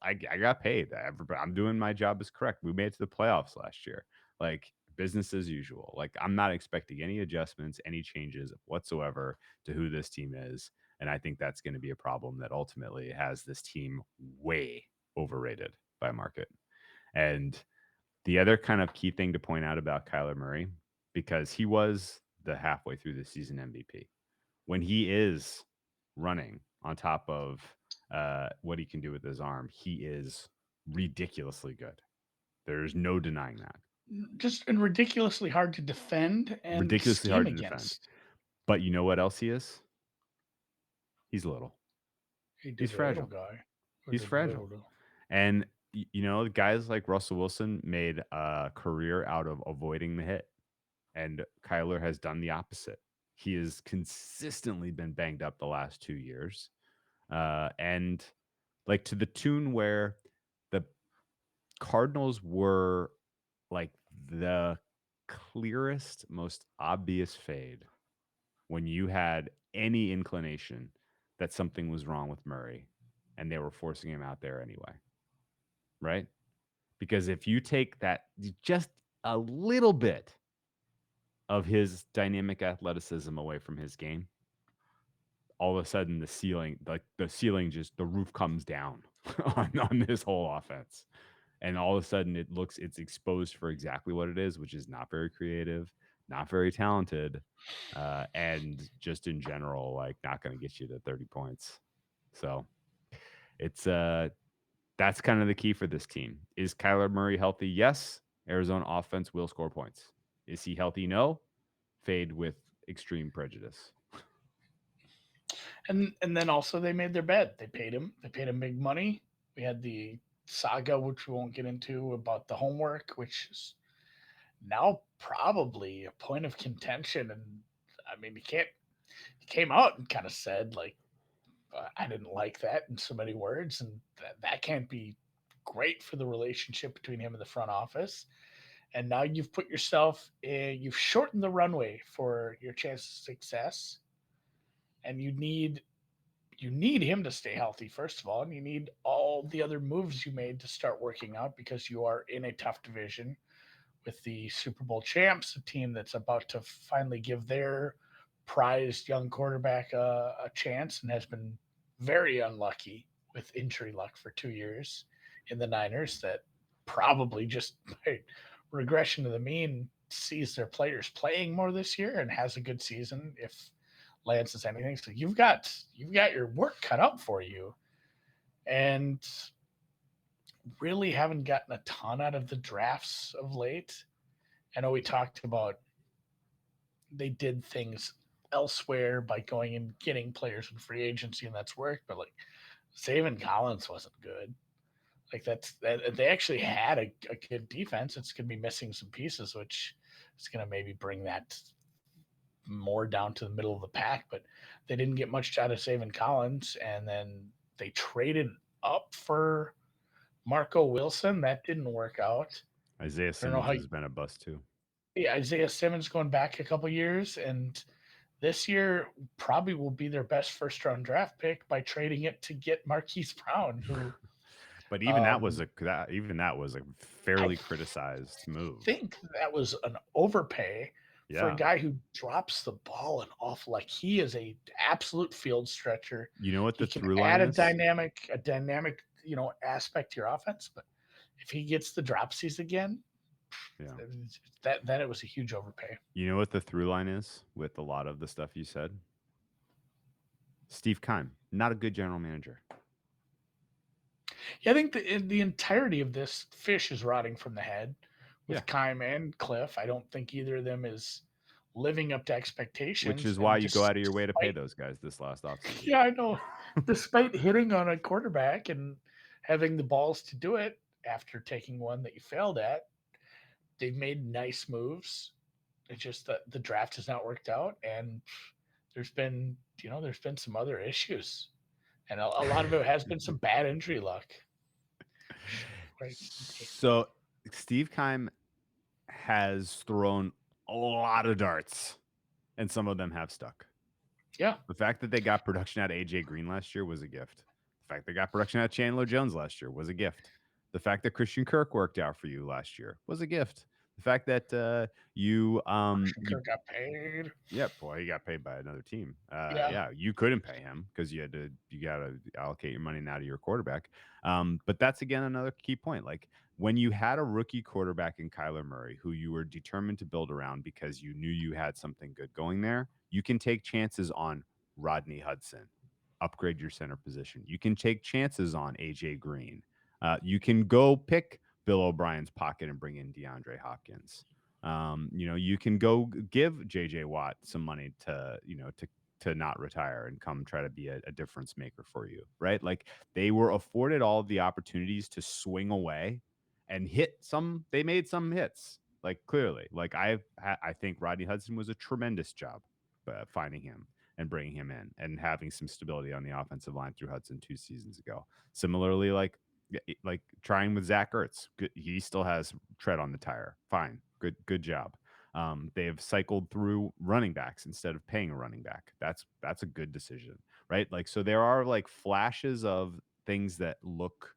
[SPEAKER 2] I got paid. I'm doing my job as correct. We made it to the playoffs last year. Like business as usual. Like I'm not expecting any adjustments, any changes whatsoever to who this team is. And I think that's going to be a problem that ultimately has this team way overrated by market. And the other kind of key thing to point out about Kyler Murray, because he was the halfway through the season MVP, when he is running on top of what he can do with his arm, he is ridiculously good. There's no denying that.
[SPEAKER 3] Just and ridiculously hard to defend and
[SPEAKER 2] Ridiculously
[SPEAKER 3] scheme
[SPEAKER 2] hard to defend.
[SPEAKER 3] against.
[SPEAKER 2] But you know what else he is? He's little.
[SPEAKER 3] He did
[SPEAKER 2] He's
[SPEAKER 3] a little
[SPEAKER 2] fragile.
[SPEAKER 3] guy.
[SPEAKER 2] He's fragile. And guys like Russell Wilson made a career out of avoiding the hit. And Kyler has done the opposite. He has consistently been banged up the last 2 years. And like to the tune where the Cardinals were like the clearest, most obvious fade when you had any inclination that something was wrong with Murray and they were forcing him out there anyway. Right? Because if you take that just a little bit of his dynamic athleticism away from his game, all of a sudden the ceiling just the roof comes down on this whole offense. And all of a sudden it's exposed for exactly what it is, which is not very creative, not very talented, and just in general, like not going to get you to 30 points. So it's that's kind of the key for this team. Is Kyler Murray healthy? Yes. Arizona offense will score points. Is he healthy? No. Fade with extreme prejudice.
[SPEAKER 3] And then also they made their bed. They paid him. They paid him big money. We had the saga, which we won't get into, about the homework, which is now probably a point of contention. And I mean, he came out and kind of said like, I didn't like that in so many words, and that can't be great for the relationship between him and the front office. And now you've put yourself you've shortened the runway for your chance of success, and you need him to stay healthy first of all, and you need all the other moves you made to start working out because you are in a tough division with the Super Bowl champs, a team that's about to finally give their prized young quarterback a chance and has been very unlucky with injury luck for 2 years in the Niners, that probably just by regression to the mean sees their players playing more this year and has a good season if Lance is anything. So you've got your work cut out for you, and really haven't gotten a ton out of the drafts of late. I know we talked about they did things elsewhere by going and getting players in free agency, and that's worked. But like Zayvon Collins wasn't good. Like that they actually had a good defense. It's going to be missing some pieces, which is going to maybe bring that more down to the middle of the pack. But they didn't get much out of Zayvon Collins, and then they traded up for Marco Wilson. That didn't work out.
[SPEAKER 2] Isaiah
[SPEAKER 3] I don't know
[SPEAKER 2] Simmons
[SPEAKER 3] how.
[SPEAKER 2] has been a bust too.
[SPEAKER 3] Yeah, Isaiah Simmons going back a couple years, and this year probably will be their best first round draft pick by trading it to get Marquise Brown, who
[SPEAKER 2] But
[SPEAKER 3] um,
[SPEAKER 2] even that was a
[SPEAKER 3] I
[SPEAKER 2] fairly criticized move.
[SPEAKER 3] think that was an overpay for a
[SPEAKER 2] Yeah.
[SPEAKER 3] guy who drops the ball an awful. Like he is a absolute field stretcher.
[SPEAKER 2] You know what
[SPEAKER 3] He
[SPEAKER 2] the
[SPEAKER 3] can
[SPEAKER 2] through line
[SPEAKER 3] add
[SPEAKER 2] is?
[SPEAKER 3] a dynamic, aspect to your offense. But if he gets the dropsies again,
[SPEAKER 2] Yeah.
[SPEAKER 3] that then it was a huge overpay.
[SPEAKER 2] You know what the through line is with a lot of the stuff you said? Steve Keim, not a good general manager.
[SPEAKER 3] Yeah, I think the entirety of this fish is rotting from the head
[SPEAKER 2] Yeah.
[SPEAKER 3] with Kime and Kliff. I don't think either of them is living up to
[SPEAKER 2] Which
[SPEAKER 3] expectations.
[SPEAKER 2] is why
[SPEAKER 3] And
[SPEAKER 2] you go out of your way to pay
[SPEAKER 3] despite,
[SPEAKER 2] those guys this last offseason.
[SPEAKER 3] yeah, I know, despite hitting on a quarterback and having the balls to do it after taking one that you failed at, they've made nice moves. It's just that the draft has not worked out, and there's been some other issues, and a lot of it has been some bad injury luck. Right.
[SPEAKER 2] So Steve Keim has thrown a lot of darts, and some of them have stuck.
[SPEAKER 3] Yeah.
[SPEAKER 2] The fact that they got production out of AJ Green last year was a gift. The fact they got production out of Chandler Jones last year was a gift. The fact that Christian Kirk worked out for you last year was a gift. The fact that you
[SPEAKER 3] Kirk got paid.
[SPEAKER 2] yeah, boy, he got paid by another team.
[SPEAKER 3] Yeah.
[SPEAKER 2] Yeah, you couldn't pay him because you got to allocate your money now to your quarterback. But that's again another key point. Like when you had a rookie quarterback in Kyler Murray who you were determined to build around because you knew you had something good going there, you can take chances on Rodney Hudson, upgrade your center position. You can take chances on AJ Green. You can go pick Bill O'Brien's pocket and bring in DeAndre Hopkins. You can go give JJ Watt some money to not retire and come try to be a difference maker for you, right? Like they were afforded all of the opportunities to swing away and hit some. They made some hits, like clearly. Like I think Rodney Hudson was a tremendous job finding him and bringing him in and having some stability on the offensive line through Hudson 2 seasons ago. Similarly, like trying with Zach Ertz, he still has tread on the tire. Fine, good job. They've cycled through running backs instead of paying a running back. That's a good decision, right? Like so, there are like flashes of things that look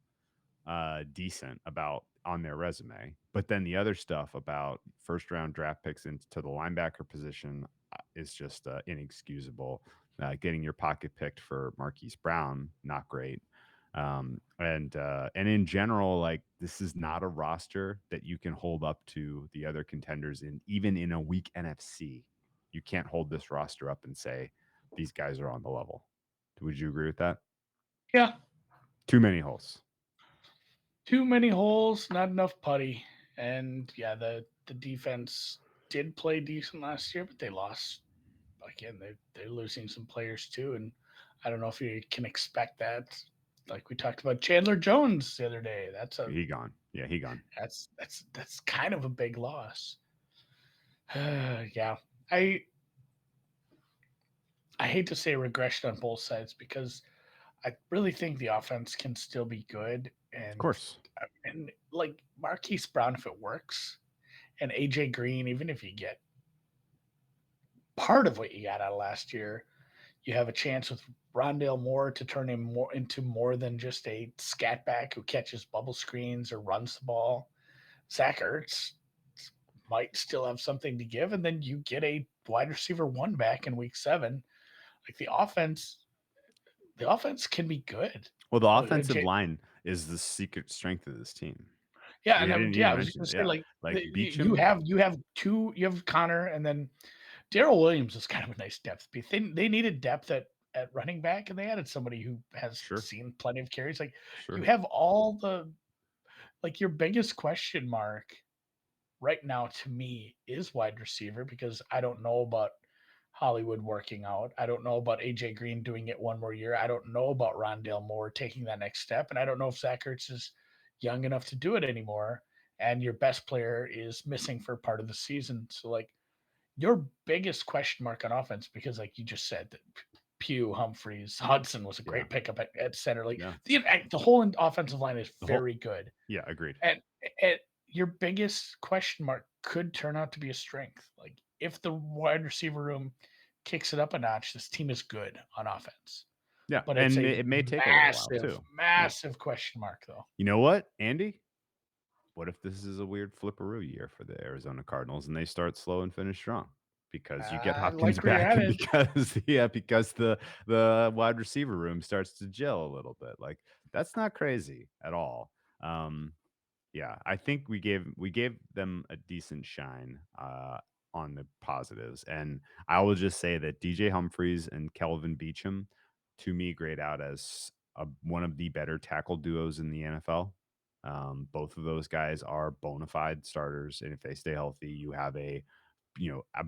[SPEAKER 2] decent about on their resume, but then the other stuff about first round draft picks into the linebacker position is just inexcusable. Getting your pocket picked for Marquise Brown, not great. And in general, like this is not a roster that you can hold up to the other contenders even in a weak NFC. You can't hold this roster up and say these guys are on the level. Would you agree with that?
[SPEAKER 3] Yeah.
[SPEAKER 2] Too many holes.
[SPEAKER 3] Too many holes, not enough putty. And yeah, the defense did play decent last year, but they lost again. They're losing some players too, and I don't know if you can expect that. Like we talked about Chandler Jones the other day.
[SPEAKER 2] He gone. Yeah, he gone.
[SPEAKER 3] That's kind of a big loss. Yeah. I I hate to say regression on both sides because I really think the offense can still be good
[SPEAKER 2] Of course.
[SPEAKER 3] and like Marquise Brown if it works and AJ Green even if you get part of what you got out of last year, you have a chance with Rondale Moore to turn him more into more than just a scat back who catches bubble screens or runs the ball. Zach Ertz might still have something to give, and then you get a wide receiver one back in week 7. Like the offense can be good.
[SPEAKER 2] Well, the
[SPEAKER 3] Oh,
[SPEAKER 2] offensive line is the secret strength of this team.
[SPEAKER 3] yeah,
[SPEAKER 2] We
[SPEAKER 3] and
[SPEAKER 2] didn't
[SPEAKER 3] yeah,
[SPEAKER 2] even
[SPEAKER 3] I was just
[SPEAKER 2] mention
[SPEAKER 3] gonna
[SPEAKER 2] it.
[SPEAKER 3] say
[SPEAKER 2] Yeah,
[SPEAKER 3] like
[SPEAKER 2] like
[SPEAKER 3] you
[SPEAKER 2] Beecham.
[SPEAKER 3] have Connor and then Daryl Williams is kind of a nice depth piece. They needed depth at running back, and they added somebody who has
[SPEAKER 2] Sure.
[SPEAKER 3] seen plenty of carries. Like
[SPEAKER 2] Sure.
[SPEAKER 3] you have all the like your biggest question mark right now to me is wide receiver because I don't know about Hollywood working out. I don't know about AJ Green doing it one more year. I don't know about Rondale Moore taking that next step, and I don't know if Zach Ertz is young enough to do it anymore. And your best player is missing for part of the season. So like your biggest question mark on offense, because like you just said that Pugh, Humphreys, Hudson was a great pickup at center. Like
[SPEAKER 2] Yeah.
[SPEAKER 3] the whole offensive line is
[SPEAKER 2] The whole-
[SPEAKER 3] very good.
[SPEAKER 2] Yeah, agreed.
[SPEAKER 3] And your biggest question mark could turn out to be a strength. Like if the wide receiver room kicks it up a notch, this team is good on offense.
[SPEAKER 2] Yeah,
[SPEAKER 3] But it's
[SPEAKER 2] and
[SPEAKER 3] a
[SPEAKER 2] it may take a little while too. Yeah.
[SPEAKER 3] massive question mark though.
[SPEAKER 2] You know what, Andy? What if this is a weird flipperoo year for the Arizona Cardinals and they start slow and finish strong? Because you get
[SPEAKER 3] I
[SPEAKER 2] Hopkins
[SPEAKER 3] like where you're
[SPEAKER 2] back and
[SPEAKER 3] headed.
[SPEAKER 2] because the wide receiver room starts to gel a little bit. Like that's not crazy at all. Yeah, I think we gave them a decent shine on the positives. And I will just say that DJ Humphries and Kelvin Beachum to me grade out as one of the better tackle duos in the NFL. Both of those guys are bona fide starters, and if they stay healthy, you have a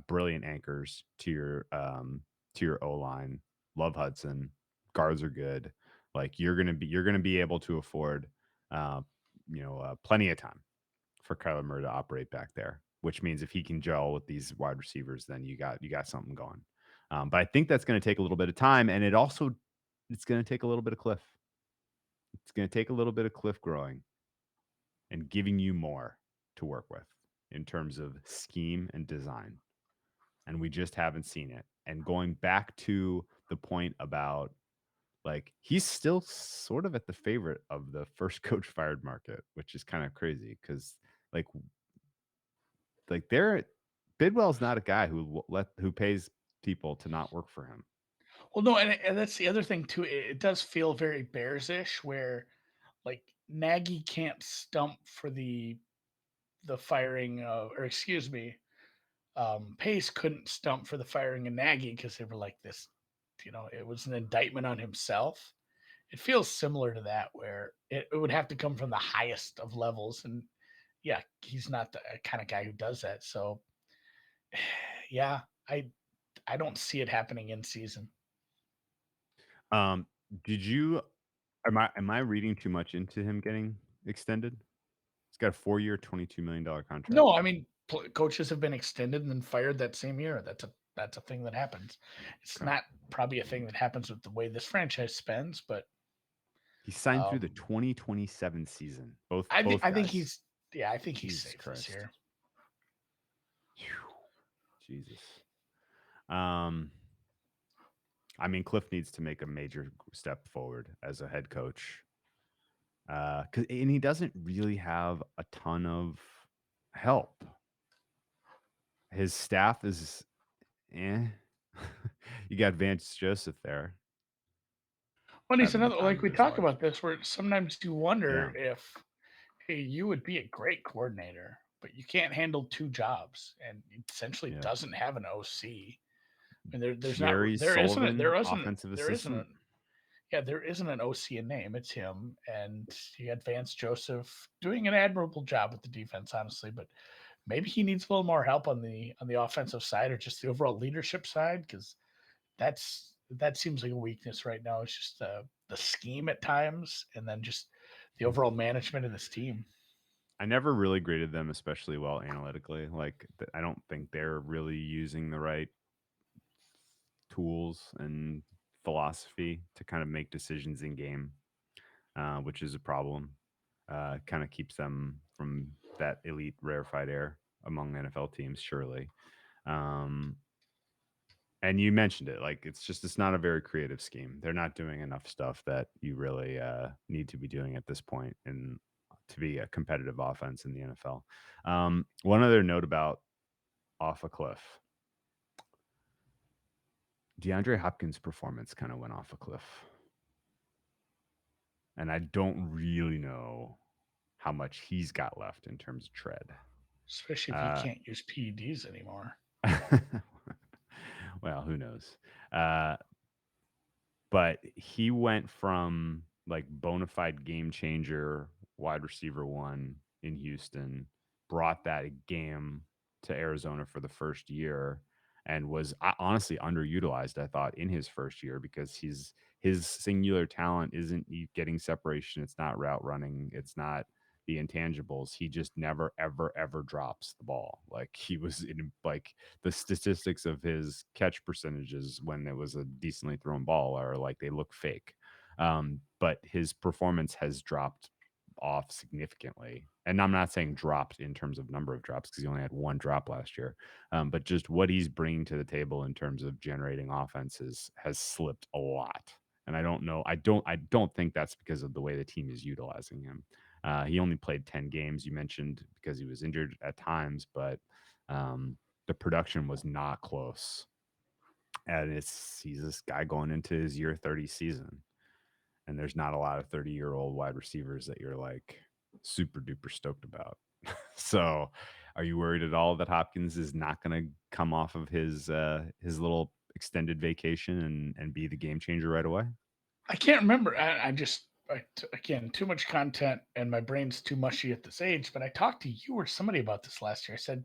[SPEAKER 2] brilliant anchors to your O line. Love Hudson, guards are good. Like you're gonna be able to afford plenty of time for Kyler Murray to operate back there. Which means if he can gel with these wide receivers, then you got something going. But I think that's going to take a little bit of time, and it's going to take a little bit of Kliff. It's going to take a little bit of Kliff growing and giving you more to work with in terms of scheme and design. And we just haven't seen it. And going back to the point about like he's still sort of at the favorite of the first coach fired market, which is kind of crazy because like they're Bidwell's not a guy who pays people to not work for him.
[SPEAKER 3] Well, no, and that's the other thing too. It does feel very Bears-ish, where like Nagy can't stump for the firing of, or excuse me, Pace couldn't stump for the firing of Nagy because they were like this, it was an indictment on himself. It feels similar to that, where it would have to come from the highest of levels, and yeah, he's not the kind of guy who does that. So, yeah, I don't see it happening in season.
[SPEAKER 2] Um, did you am I reading too much into him getting extended? He's got a 4-year, $22 million contract.
[SPEAKER 3] No, I mean coaches have been extended and then fired that same year. That's a thing that happens. It's
[SPEAKER 2] Okay.
[SPEAKER 3] not probably a thing that happens with the way this franchise spends, but
[SPEAKER 2] He signed through the 2027 season. Both
[SPEAKER 3] I think
[SPEAKER 2] guys.
[SPEAKER 3] he's
[SPEAKER 2] Jesus
[SPEAKER 3] safe
[SPEAKER 2] Christ.
[SPEAKER 3] this year.
[SPEAKER 2] Jesus. I mean, Kliff needs to make a major step forward as a head coach. And he doesn't really have a ton of help. His staff is you got Vance Joseph there.
[SPEAKER 3] Well, he's
[SPEAKER 2] Having the
[SPEAKER 3] another,
[SPEAKER 2] time
[SPEAKER 3] like
[SPEAKER 2] of
[SPEAKER 3] we
[SPEAKER 2] his
[SPEAKER 3] talk
[SPEAKER 2] life.
[SPEAKER 3] about this, where sometimes you wonder
[SPEAKER 2] Yeah.
[SPEAKER 3] if, hey, you would be a great coordinator, but you can't handle two jobs, and essentially
[SPEAKER 2] Yeah.
[SPEAKER 3] doesn't have an OC. I mean, there's not
[SPEAKER 2] Jerry
[SPEAKER 3] there isn't
[SPEAKER 2] Sullivan,
[SPEAKER 3] there isn't
[SPEAKER 2] offensive
[SPEAKER 3] there isn't
[SPEAKER 2] assistant.
[SPEAKER 3] there isn't an OC in name. It's him, and you had Vance Joseph doing an admirable job with the defense, honestly. But maybe he needs a little more help on the offensive side, or just the overall leadership side, because that seems like a weakness right now. It's just the scheme at times, and then just the overall management of this team.
[SPEAKER 2] I never really graded them especially well analytically. Like, I don't think they're really using the right tools and philosophy to kind of make decisions in game, which is a problem. Kind of keeps them from that elite rarefied air among NFL teams, surely. And you mentioned it, like it's not a very creative scheme. They're not doing enough stuff that you really need to be doing at this point and to be a competitive offense in the NFL. One other note about off a cliff. DeAndre Hopkins' performance kind of went off a cliff. And I don't really know how much he's got left in terms of tread.
[SPEAKER 3] Especially if he can't use PEDs anymore.
[SPEAKER 2] Well, who knows? But he went from like bona fide game changer wide receiver one in Houston, brought that game to Arizona for the first year, and was honestly underutilized, I thought, in his first year because his singular talent isn't getting separation. It's not route running. It's not the intangibles. He just never, ever, ever drops the ball. Like he was in like the statistics of his catch percentages when it was a decently thrown ball are like they look fake. But his performance has dropped off significantly. And I'm not saying dropped in terms of number of drops because he only had one drop last year, but just what he's bringing to the table in terms of generating offenses has slipped a lot. And I don't know. I don't think that's because of the way the team is utilizing him. He only played 10 games. You mentioned because he was injured at times, but the production was not close. And he's this guy going into his year 30 season. And there's not a lot of 30-year-old wide receivers that you're like super duper stoked about. So are you worried at all that Hopkins is not going to come off of his little extended vacation and be the game changer right away?
[SPEAKER 3] I can't remember. Again, too much content and my brain's too mushy at this age. But I talked to you or somebody about this last year. I said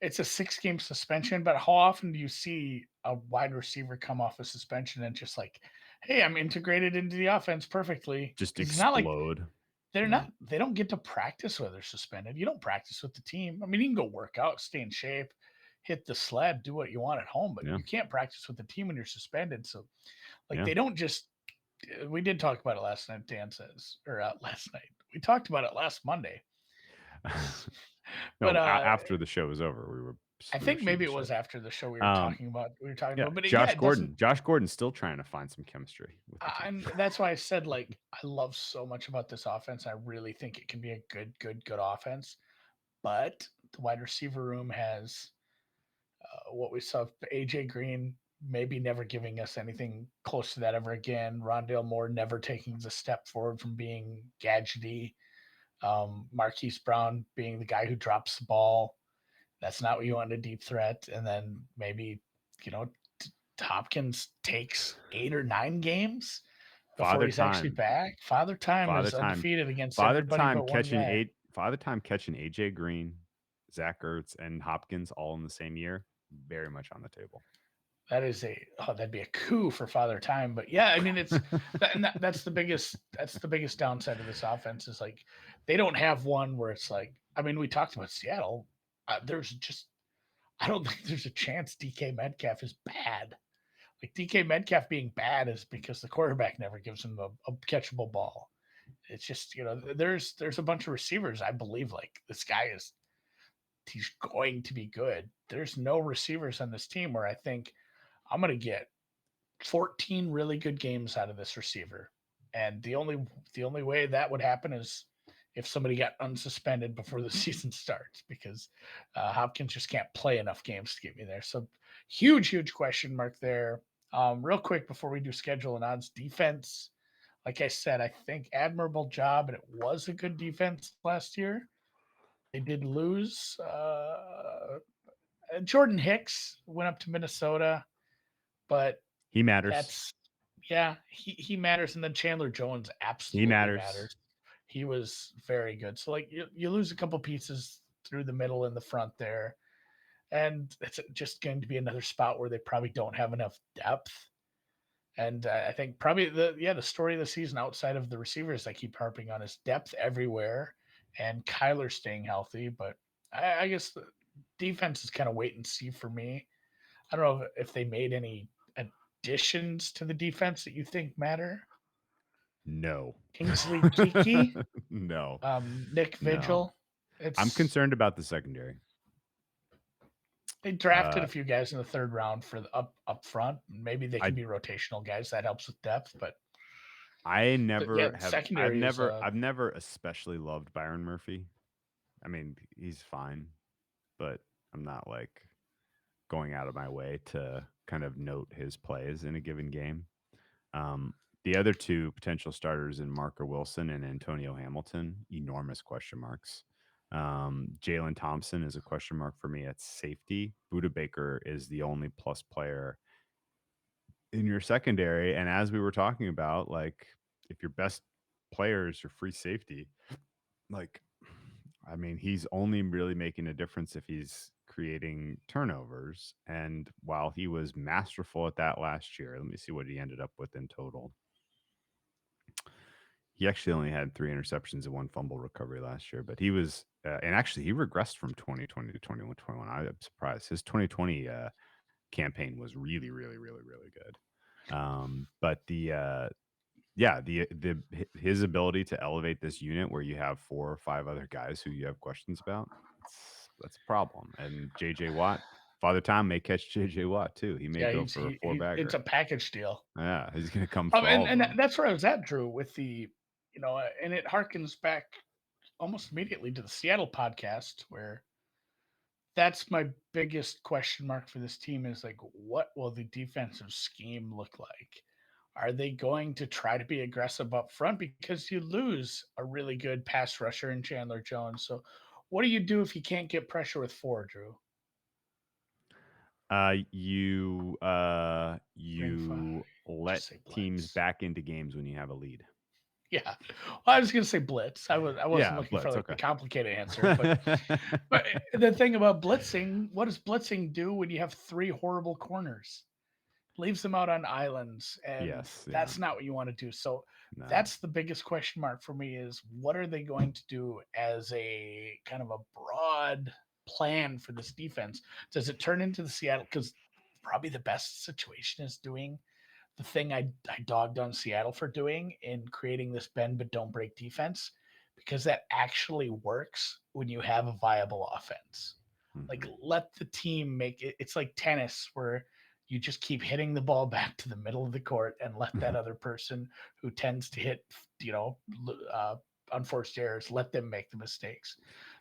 [SPEAKER 3] it's a 6-game suspension, but how often do you see a wide receiver come off a suspension and just like, hey, I'm integrated into the offense perfectly?
[SPEAKER 2] Just
[SPEAKER 3] 'Cause it's not like
[SPEAKER 2] explode.
[SPEAKER 3] they don't get to practice whether they're suspended. You don't practice with the team. I mean, you can go work out, stay in shape, hit the sled, do what you want at home, but
[SPEAKER 2] Yeah.
[SPEAKER 3] you can't practice with the team when you're suspended. So like
[SPEAKER 2] Yeah.
[SPEAKER 3] they don't just we did talk about it last night, Dan says, or last night. We talked about it last Monday.
[SPEAKER 2] No,
[SPEAKER 3] But
[SPEAKER 2] after the show was over, we were
[SPEAKER 3] I think maybe it was after the show we were
[SPEAKER 2] Um,
[SPEAKER 3] talking about. But
[SPEAKER 2] Josh
[SPEAKER 3] it doesn't.
[SPEAKER 2] Gordon. Josh Gordon's still trying to find some chemistry with the team.
[SPEAKER 3] And that's why I said like I love so much about this offense. I really think it can be a good offense. But the wide receiver room has what we saw AJ Green maybe never giving us anything close to that ever again. Rondale Moore never taking the step forward from being gadgety. Marquise Brown being the guy who drops the ball. That's not what you want in a deep threat. And then maybe, Hopkins takes 8 or 9 games before he's actually back. Father Time is undefeated against everybody but one guy.
[SPEAKER 2] Father Time catching AJ Green, Zach Ertz, and Hopkins all in the same year, very much on the table.
[SPEAKER 3] That'd be a coup for Father Time. But yeah, I mean that's the biggest downside of this offense is like they don't have one where it's like, I mean, we talked about Seattle. I don't think there's a chance DK Metcalf is bad. Like DK Metcalf being bad is because the quarterback never gives him a catchable ball. It's just, there's a bunch of receivers. I believe like this guy he's going to be good. There's no receivers on this team where I think I'm going to get 14 really good games out of this receiver. And the only way that would happen is if somebody got unsuspended before the season starts, because Hopkins just can't play enough games to get me there. So huge question mark there. Real quick before we do schedule and odds, defense. Like I said, I think admirable job, and it was a good defense last year. They did lose. Jordan Hicks went up to Minnesota, but
[SPEAKER 2] he matters.
[SPEAKER 3] He matters. And then Chandler Jones absolutely matters. He was very good. So like you lose a couple pieces through the middle and the front there. And it's just going to be another spot where they probably don't have enough depth. And I think probably the story of the season outside of the receivers I keep harping on is depth everywhere and Kyler staying healthy. But I guess the defense is kind of wait and see for me. I don't know if they made any additions to the defense that you think matter.
[SPEAKER 2] No.
[SPEAKER 3] Kingsley Kiki?
[SPEAKER 2] No.
[SPEAKER 3] Nick Vigil?
[SPEAKER 2] No. I'm concerned about the secondary.
[SPEAKER 3] They drafted a few guys in the 3rd round for the up front. Maybe they can be rotational guys. That helps with depth, but
[SPEAKER 2] I've never especially loved Byron Murphy. I mean, he's fine, but I'm not like going out of my way to kind of note his plays in a given game. The other two potential starters in Marker Wilson and Antonio Hamilton, enormous question marks. Jalen Thompson is a question mark for me at safety. Budda Baker is the only plus player in your secondary. And as we were talking about, like if your best player is your free safety, like, I mean, he's only really making a difference if he's creating turnovers. And while he was masterful at that last year, let me see what he ended up with in total. He actually only had 3 interceptions and 1 fumble recovery last year, but he was, and actually he regressed from 2020 to 21. I'm surprised. His 2020 campaign was really, really, really, really good. But yeah, his ability to elevate this unit where you have 4 or 5 other guys who you have questions about, that's a problem. And JJ Watt, Father Time may catch JJ Watt too. He may
[SPEAKER 3] Yeah,
[SPEAKER 2] go for a
[SPEAKER 3] he it's
[SPEAKER 2] four-bagger.
[SPEAKER 3] a package deal.
[SPEAKER 2] Yeah, he's gonna come for all of
[SPEAKER 3] And
[SPEAKER 2] them.
[SPEAKER 3] that's where I was at, Drew, with the, and it harkens back almost immediately to the Seattle podcast, where that's my biggest question mark for this team is like, what will the defensive scheme look like? Are they going to try to be aggressive up front because you lose a really good pass rusher in Chandler Jones? So, what do you do if you can't get pressure with 4, Drew? Bring 5.
[SPEAKER 2] You let
[SPEAKER 3] Just say
[SPEAKER 2] teams
[SPEAKER 3] blitz.
[SPEAKER 2] back into games when you have a lead.
[SPEAKER 3] Yeah. Well, I was gonna say blitz. I wasn't
[SPEAKER 2] Yeah,
[SPEAKER 3] looking for
[SPEAKER 2] blitz,
[SPEAKER 3] like the
[SPEAKER 2] okay.
[SPEAKER 3] complicated answer, but the thing about blitzing, what does blitzing do when you have 3 horrible corners? Leaves them out on islands, and
[SPEAKER 2] Yes, yeah.
[SPEAKER 3] that's not what you want to do. So
[SPEAKER 2] No.
[SPEAKER 3] that's the biggest question mark for me is what are they going to do as a kind of a broad plan for this defense? Does it turn into the Seattle? Because probably the best situation is doing the thing I dogged on Seattle for doing in creating this bend but don't break defense, because that actually works when you have a viable offense. Like
[SPEAKER 2] Mhm.
[SPEAKER 3] let the team make it. It's like tennis where you just keep hitting the ball back to the middle of the court and let that other person who tends to hit, unforced errors, let them make the mistakes.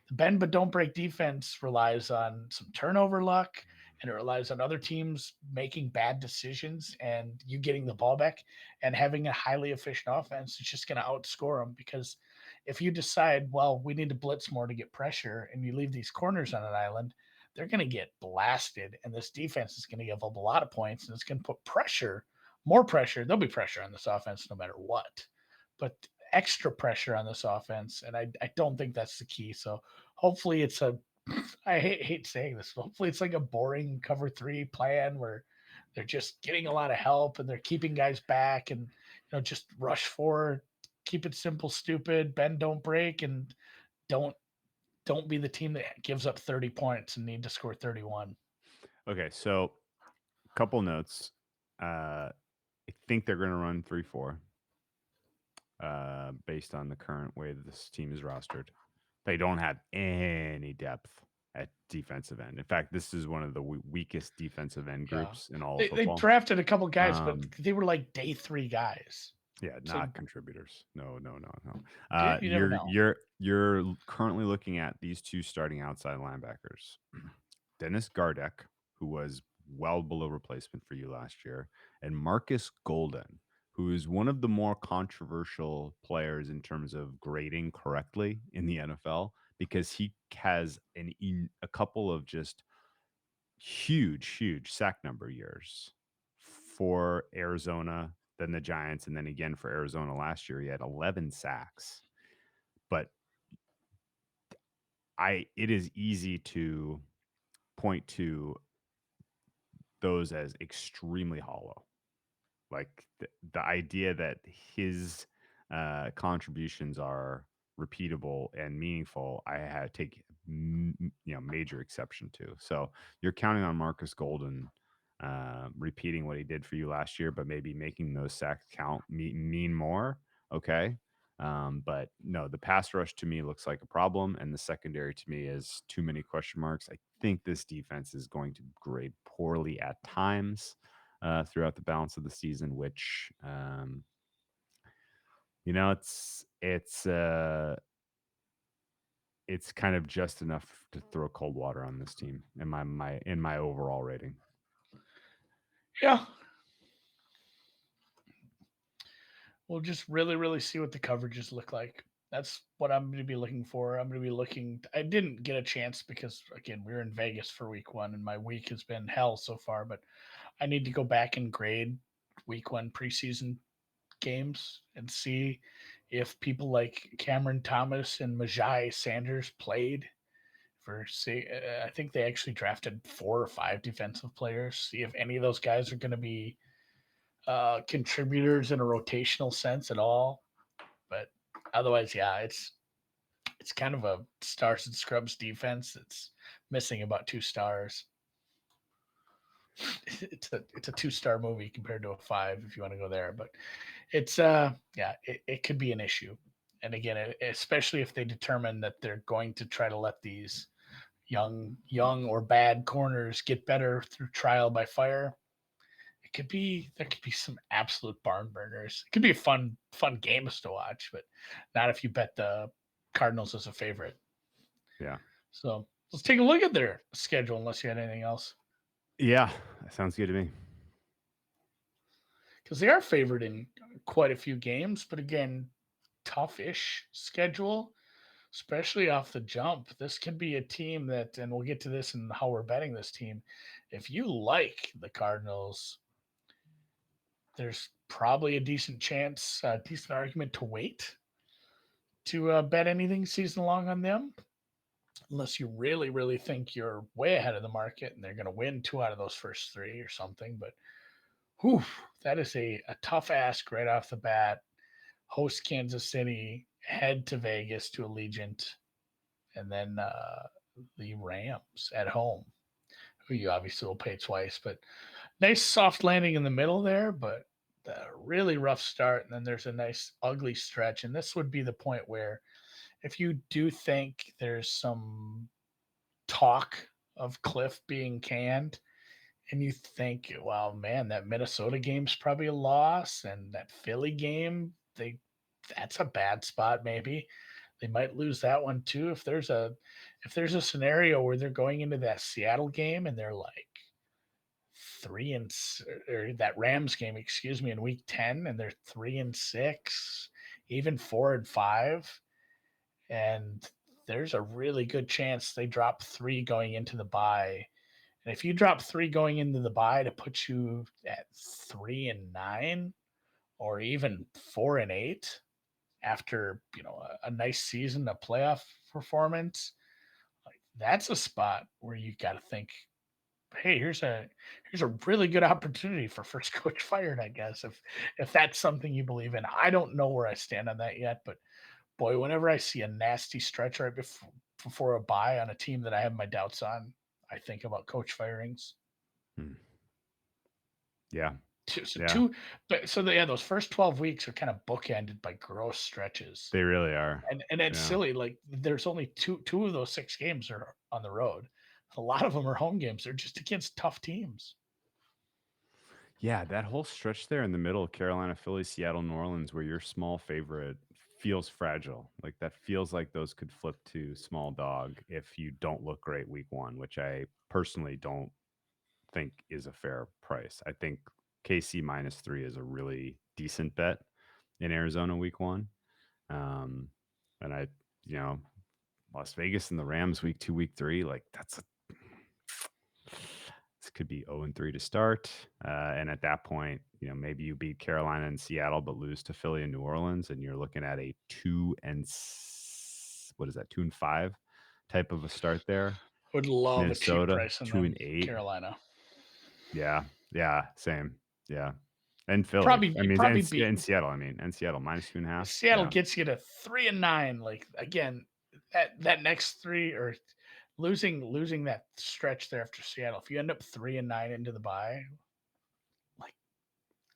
[SPEAKER 3] The bend but don't break defense relies on some turnover luck, and it relies on other teams making bad decisions and you getting the ball back, and having a highly efficient offense is just going to outscore them. Because if you decide, well, we need to blitz more to get pressure, and you leave these corners on an island, they're going to get blasted, and this defense is going to give up a lot of points, and it's going to put pressure, more pressure. There'll be pressure on this offense no matter what, but extra pressure on this offense, and I don't think that's the key. So hopefully it's a I hate saying this, but hopefully it's like a boring cover 3 plan where they're just getting a lot of help and they're keeping guys back, and just rush 4, keep it simple, stupid, bend don't break, and don't don't be the team that gives up 30 points and need to score 31.
[SPEAKER 2] Okay, so couple notes. I think they're gonna run 3-4. Based on the current way that this team is rostered. They don't have any depth at defensive end. In fact, this is one of the weakest defensive end
[SPEAKER 3] Yeah.
[SPEAKER 2] groups in all of
[SPEAKER 3] They
[SPEAKER 2] football.
[SPEAKER 3] drafted a couple guys, but
[SPEAKER 2] Um,
[SPEAKER 3] they were like day 3 guys.
[SPEAKER 2] yeah,
[SPEAKER 3] It's like,
[SPEAKER 2] not contributors. No.
[SPEAKER 3] you never know.
[SPEAKER 2] You're currently looking at these 2 starting outside linebackers. Dennis Gardeck, who was well below replacement for you last year, and Marcus Golden, who is one of the more controversial players in terms of grading correctly in the NFL because he has a couple of just huge sack number years for Arizona, then the Giants, and then again for Arizona last year. He had 11 sacks. But it is easy to point to those as extremely hollow. Like the idea that his contributions are repeatable and meaningful, I had take major exception to. So you're counting on Marcus Golden repeating what he did for you last year, but maybe making those sacks count mean more. Okay. But no, the pass rush to me looks like a problem, and the secondary to me is too many question marks. I think this defense is going to grade poorly at times throughout the balance of the season, which it's kind of just enough to throw cold water on this team in my overall rating.
[SPEAKER 3] Yeah. We'll just really see what the coverages look like. That's what I'm going to be looking for. I'm going to be looking. I didn't get a chance because, again, we were in Vegas for week 1, and my week has been hell so far. But I need to go back and grade week 1 preseason games and see if people like Cameron Thomas and Majai Sanders played. I think they actually drafted 4 or 5 defensive players. See if any of those guys are going to be contributors in a rotational sense at all. But otherwise, yeah, it's kind of a stars and scrubs defense. It's missing about 2 stars. It's a 2-star movie compared to a 5 if you want to go there. But It's it could be an issue. And again, especially if they determine that they're going to try to let these young or bad corners get better through trial by fire. There could be some absolute barn burners. It could be a fun games to watch, but not if you bet the Cardinals as a favorite.
[SPEAKER 2] Yeah.
[SPEAKER 3] So let's take a look at their schedule unless you had anything else.
[SPEAKER 2] Yeah. That sounds good to me.
[SPEAKER 3] Because they are favored in quite a few games, but again, tough-ish schedule, especially off the jump. This could be a team that, and we'll get to this and how we're betting this team. If you like the Cardinals, there's probably a decent chance, decent argument to wait to bet anything season long on them, unless you really, really think you're way ahead of the market and they're going to win 2 out of those first 3 or something. But whew, that is a tough ask right off the bat. Host Kansas City, head to Vegas to Allegiant, and then the Rams at home, who you obviously will pay twice. But nice soft landing in the middle there, but a really rough start. And then there's a nice ugly stretch. And this would be the point where if you do think there's some talk of Kliff being canned, and you think, well, man, that Minnesota game's probably a loss, and that Philly game, that's a bad spot. Maybe they might lose that one too. If there's a scenario where they're going into that Seattle game and they're like 3 and or that Rams game, excuse me, in week 10, and they're 3-6, even 4-5, and there's a really good chance they drop 3 going into the bye. And if you drop 3 going into the bye to put you at 3-9 or even 4-8 after a nice season, a playoff performance, like that's a spot where you got to think, hey, here's a really good opportunity for first coach fired, I guess, if that's something you believe in. I don't know where I stand on that yet, but boy, whenever I see a nasty stretch right before a bye on a team that I have my doubts on, I think about coach firings.
[SPEAKER 2] Hmm. Yeah.
[SPEAKER 3] So
[SPEAKER 2] Yeah.
[SPEAKER 3] two, but so those first 12 weeks are kind of bookended by gross stretches,
[SPEAKER 2] They really are.
[SPEAKER 3] and it's
[SPEAKER 2] Yeah.
[SPEAKER 3] silly. Like there's only two of those 6 games are on the road. A lot of them are home games. They're just against tough teams.
[SPEAKER 2] Yeah, that whole stretch there in the middle, Carolina, Philly, Seattle, New Orleans, where your small favorite feels fragile. Like that feels like those could flip to small dog if you don't look great week 1, which I personally don't think is a fair price. I think KC -3 is a really decent bet in Arizona week 1. And I, you know, Las Vegas and the Rams week 2, week 3, like this could be 0-3 to start. And at that point, maybe you beat Carolina and Seattle, but lose to Philly and New Orleans, and you're looking at a 2-5 type of a start there.
[SPEAKER 3] Would love a cheap
[SPEAKER 2] Minnesota
[SPEAKER 3] price on
[SPEAKER 2] 2-8.
[SPEAKER 3] Carolina.
[SPEAKER 2] Yeah, same. Yeah, and Philly.
[SPEAKER 3] Probably
[SPEAKER 2] I mean,
[SPEAKER 3] beat
[SPEAKER 2] and Seattle. I mean, and Seattle -2.5.
[SPEAKER 3] Seattle
[SPEAKER 2] Yeah.
[SPEAKER 3] gets you to 3-9. Like again, that next 3 or losing that stretch there after Seattle. If you end up 3-9 into the bye, like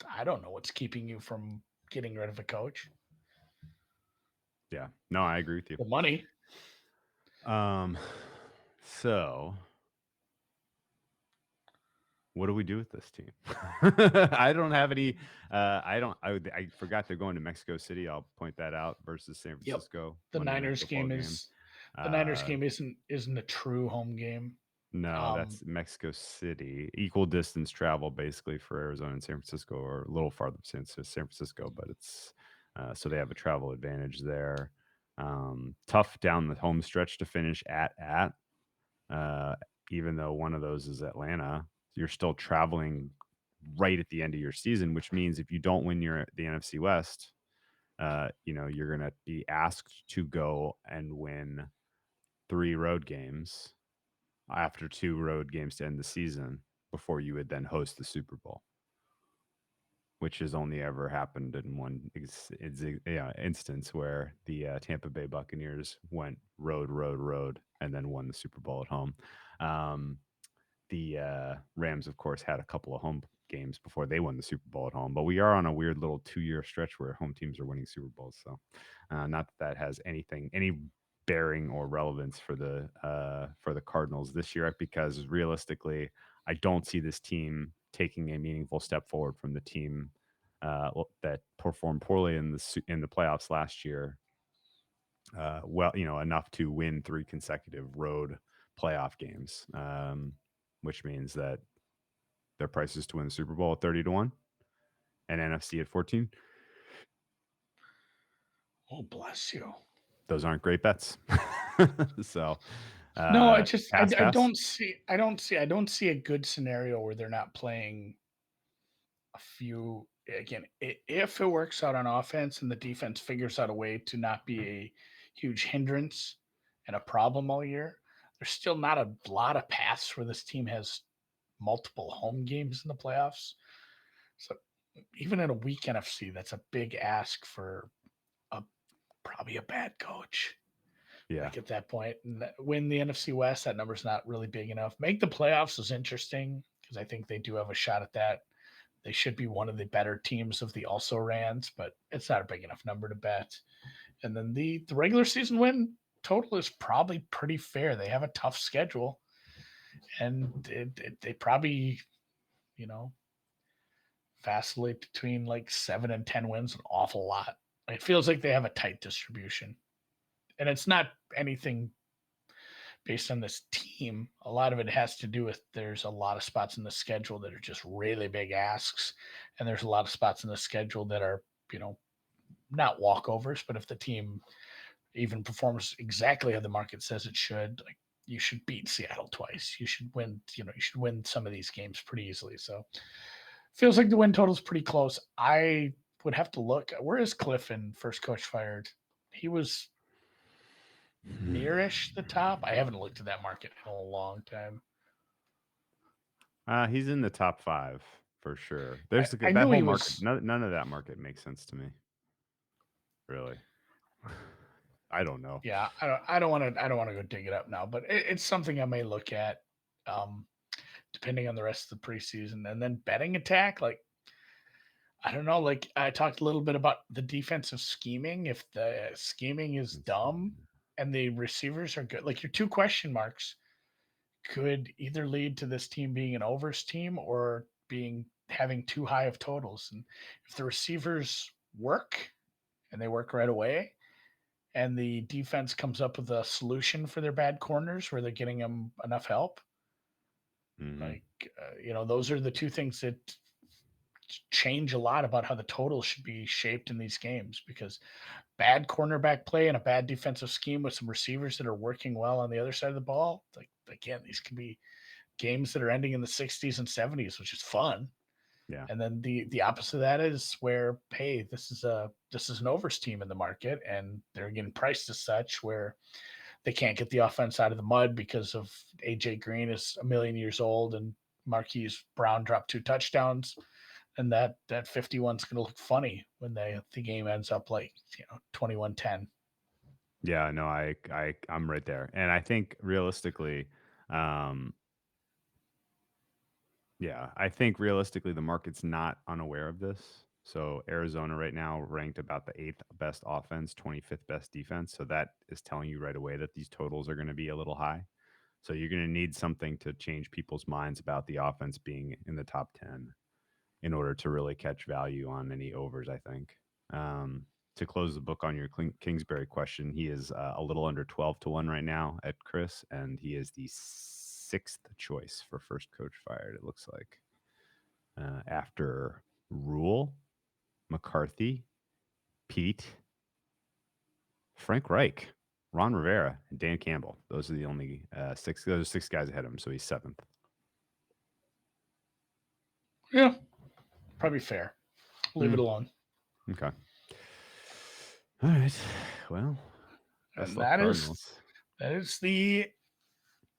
[SPEAKER 3] I don't know what's keeping you from getting rid of a coach.
[SPEAKER 2] Yeah. No, I agree with you.
[SPEAKER 3] The money.
[SPEAKER 2] So what do we do with this team? I don't have any. I forgot they're going to Mexico City. I'll point that out versus San Francisco.
[SPEAKER 3] The Niners game is the Niners game isn't a true home game.
[SPEAKER 2] No, that's Mexico City. Equal distance travel basically for Arizona and San Francisco, or a little farther than San Francisco, but it's so they have a travel advantage there. Tough down the home stretch to finish at. Even though one of those is Atlanta, you're still traveling right at the end of your season, which means if you don't win the NFC West, you're going to be asked to go and win 3 road games after 2 road games to end the season before you would then host the Super Bowl, which has only ever happened in one instance where the Tampa Bay Buccaneers went road, and then won the Super Bowl at home. The Rams, of course, had a couple of home games before they won the Super Bowl at home. But we are on a weird little 2-year stretch where home teams are winning Super Bowls. So not that has any bearing or relevance for the Cardinals this year, because realistically, I don't see this team taking a meaningful step forward from the team that performed poorly in the playoffs last year. Enough to win 3 consecutive road playoff games, which means that their prices to win the Super Bowl at 30-1 and NFC at 14.
[SPEAKER 3] Oh, bless you.
[SPEAKER 2] Those aren't great bets. So
[SPEAKER 3] No, I just I
[SPEAKER 2] pass.
[SPEAKER 3] don't see a good scenario where they're not playing a few again. If it works out on offense and the defense figures out a way to not be a huge hindrance and a problem all year, there's still not a lot of paths where this team has multiple home games in the playoffs. So even in a weak NFC, that's a big ask for probably a bad coach.
[SPEAKER 2] Yeah.
[SPEAKER 3] Like at that point, and win the NFC West, that number's not really big enough. Make the playoffs is interesting because I think they do have a shot at that. They should be one of the better teams of the also rans, but it's not a big enough number to bet. And then the regular season win total is probably pretty fair. They have a tough schedule, and they probably, vacillate between like 7 and 10 wins an awful lot. It feels like they have a tight distribution. And it's not anything based on this team. A lot of it has to do with there's a lot of spots in the schedule that are just really big asks. And there's a lot of spots in the schedule that are, not walkovers, but if the team even performs exactly how the market says it should, like you should beat Seattle twice. You should win, you should win some of these games pretty easily. So feels like the win total is pretty close. I would have to look. Where is Kliff in First Coach Fired? He was nearish the top. I haven't looked at that market in a long time.
[SPEAKER 2] He's in the top 5 for sure. There's
[SPEAKER 3] I
[SPEAKER 2] that
[SPEAKER 3] knew
[SPEAKER 2] whole
[SPEAKER 3] he
[SPEAKER 2] market.
[SPEAKER 3] was.
[SPEAKER 2] None of that market makes sense to me. Really, I don't know.
[SPEAKER 3] Yeah, I don't want to go dig it up now, but it's something I may look at, depending on the rest of the preseason. And then betting attack, like I don't know. Like I talked a little bit about the defensive scheming. If the scheming is dumb and the receivers are good, like your 2 question marks could either lead to this team being an overs team or having too high of totals. And if the receivers work and they work right away, and the defense comes up with a solution for their bad corners where they're getting them enough help, like those are the 2 things that change a lot about how the total should be shaped in these games, because bad cornerback play and a bad defensive scheme with some receivers that are working well on the other side of the ball, like again, these can be games that are ending in the 60s and 70s, which is fun.
[SPEAKER 2] Yeah.
[SPEAKER 3] And then the opposite of that is where, hey, this is an overs team in the market, and they're getting priced as such where they can't get the offense out of the mud because of AJ Green is a million years old and Marquise Brown dropped 2 touchdowns. And that 51's going to look funny when the game ends up like 21-10.
[SPEAKER 2] Yeah, no, I'm right there, and I think realistically, the market's not unaware of this. So Arizona right now ranked about the 8th best offense, 25th best defense. So that is telling you right away that these totals are going to be a little high. So you're going to need something to change people's minds about the offense being in the top 10 in order to really catch value on any overs, I think. To close the book on your Kingsbury question, he is a little under 12-1 right now at Chris, and he is the 6th choice for First Coach Fired, it looks like. After Rule, McCarthy, Pete, Frank Reich, Ron Rivera, and Dan Campbell. Those are the only 6. Those are 6 guys ahead of him, so he's 7th.
[SPEAKER 3] Yeah, probably fair. Leave it alone.
[SPEAKER 2] Okay. All right. Well,
[SPEAKER 3] and that is the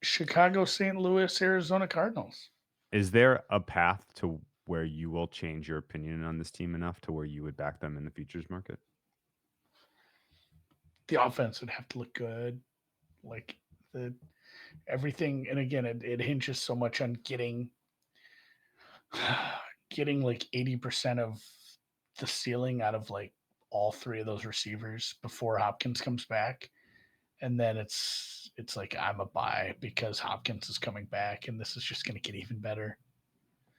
[SPEAKER 3] Chicago, St. Louis, Arizona Cardinals.
[SPEAKER 2] Is there a path to where you will change your opinion on this team enough to where you would back them in the futures market?
[SPEAKER 3] The offense would have to look good. Like everything, and again, it hinges so much on getting getting like 80% of the ceiling out of like all three of those receivers before Hopkins comes back. And then it's like I'm a buy because Hopkins is coming back and this is just going to get even better.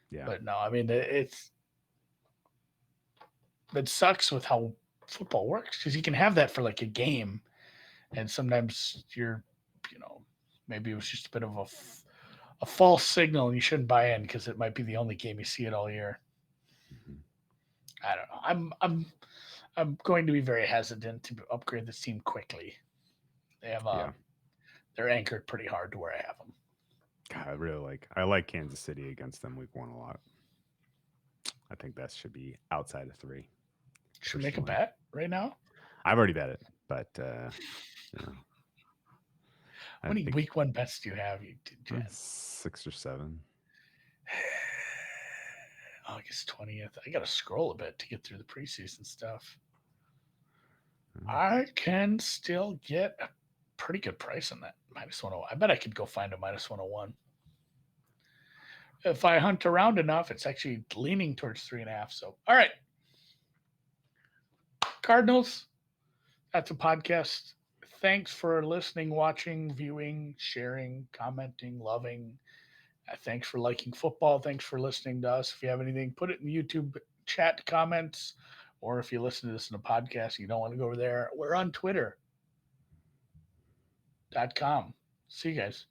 [SPEAKER 2] Yeah.
[SPEAKER 3] But no, I mean, it sucks with how football works because you can have that for like a game. And sometimes maybe it was just a bit of a false signal and you shouldn't buy in because it might be the only game you see it all year.
[SPEAKER 2] Mhm.
[SPEAKER 3] I don't know. I'm going to be very hesitant to upgrade this team quickly. They have they're anchored pretty hard to where I have them.
[SPEAKER 2] God, I like Kansas City against them week 1 a lot. I think that should be outside of 3.
[SPEAKER 3] Should we make a
[SPEAKER 2] personally.
[SPEAKER 3] bet right now?
[SPEAKER 2] I've already bet it, but
[SPEAKER 3] How many week 1 bets do you have, Jen?
[SPEAKER 2] 6 or 7.
[SPEAKER 3] August 20th. I got to scroll a bit to get through the preseason stuff.
[SPEAKER 2] Mm.
[SPEAKER 3] I can still get a pretty good price on that. -101. I bet I could go find a -101. If I hunt around enough, it's actually leaning towards 3.5. So, all right. Cardinals, that's a podcast. Thanks for listening, watching, viewing, sharing, commenting, loving. Thanks for liking football. Thanks for listening to us. If you have anything, put it in YouTube chat comments, or if you listen to this in a podcast, you don't want to go over there. We're on Twitter.com. See you guys.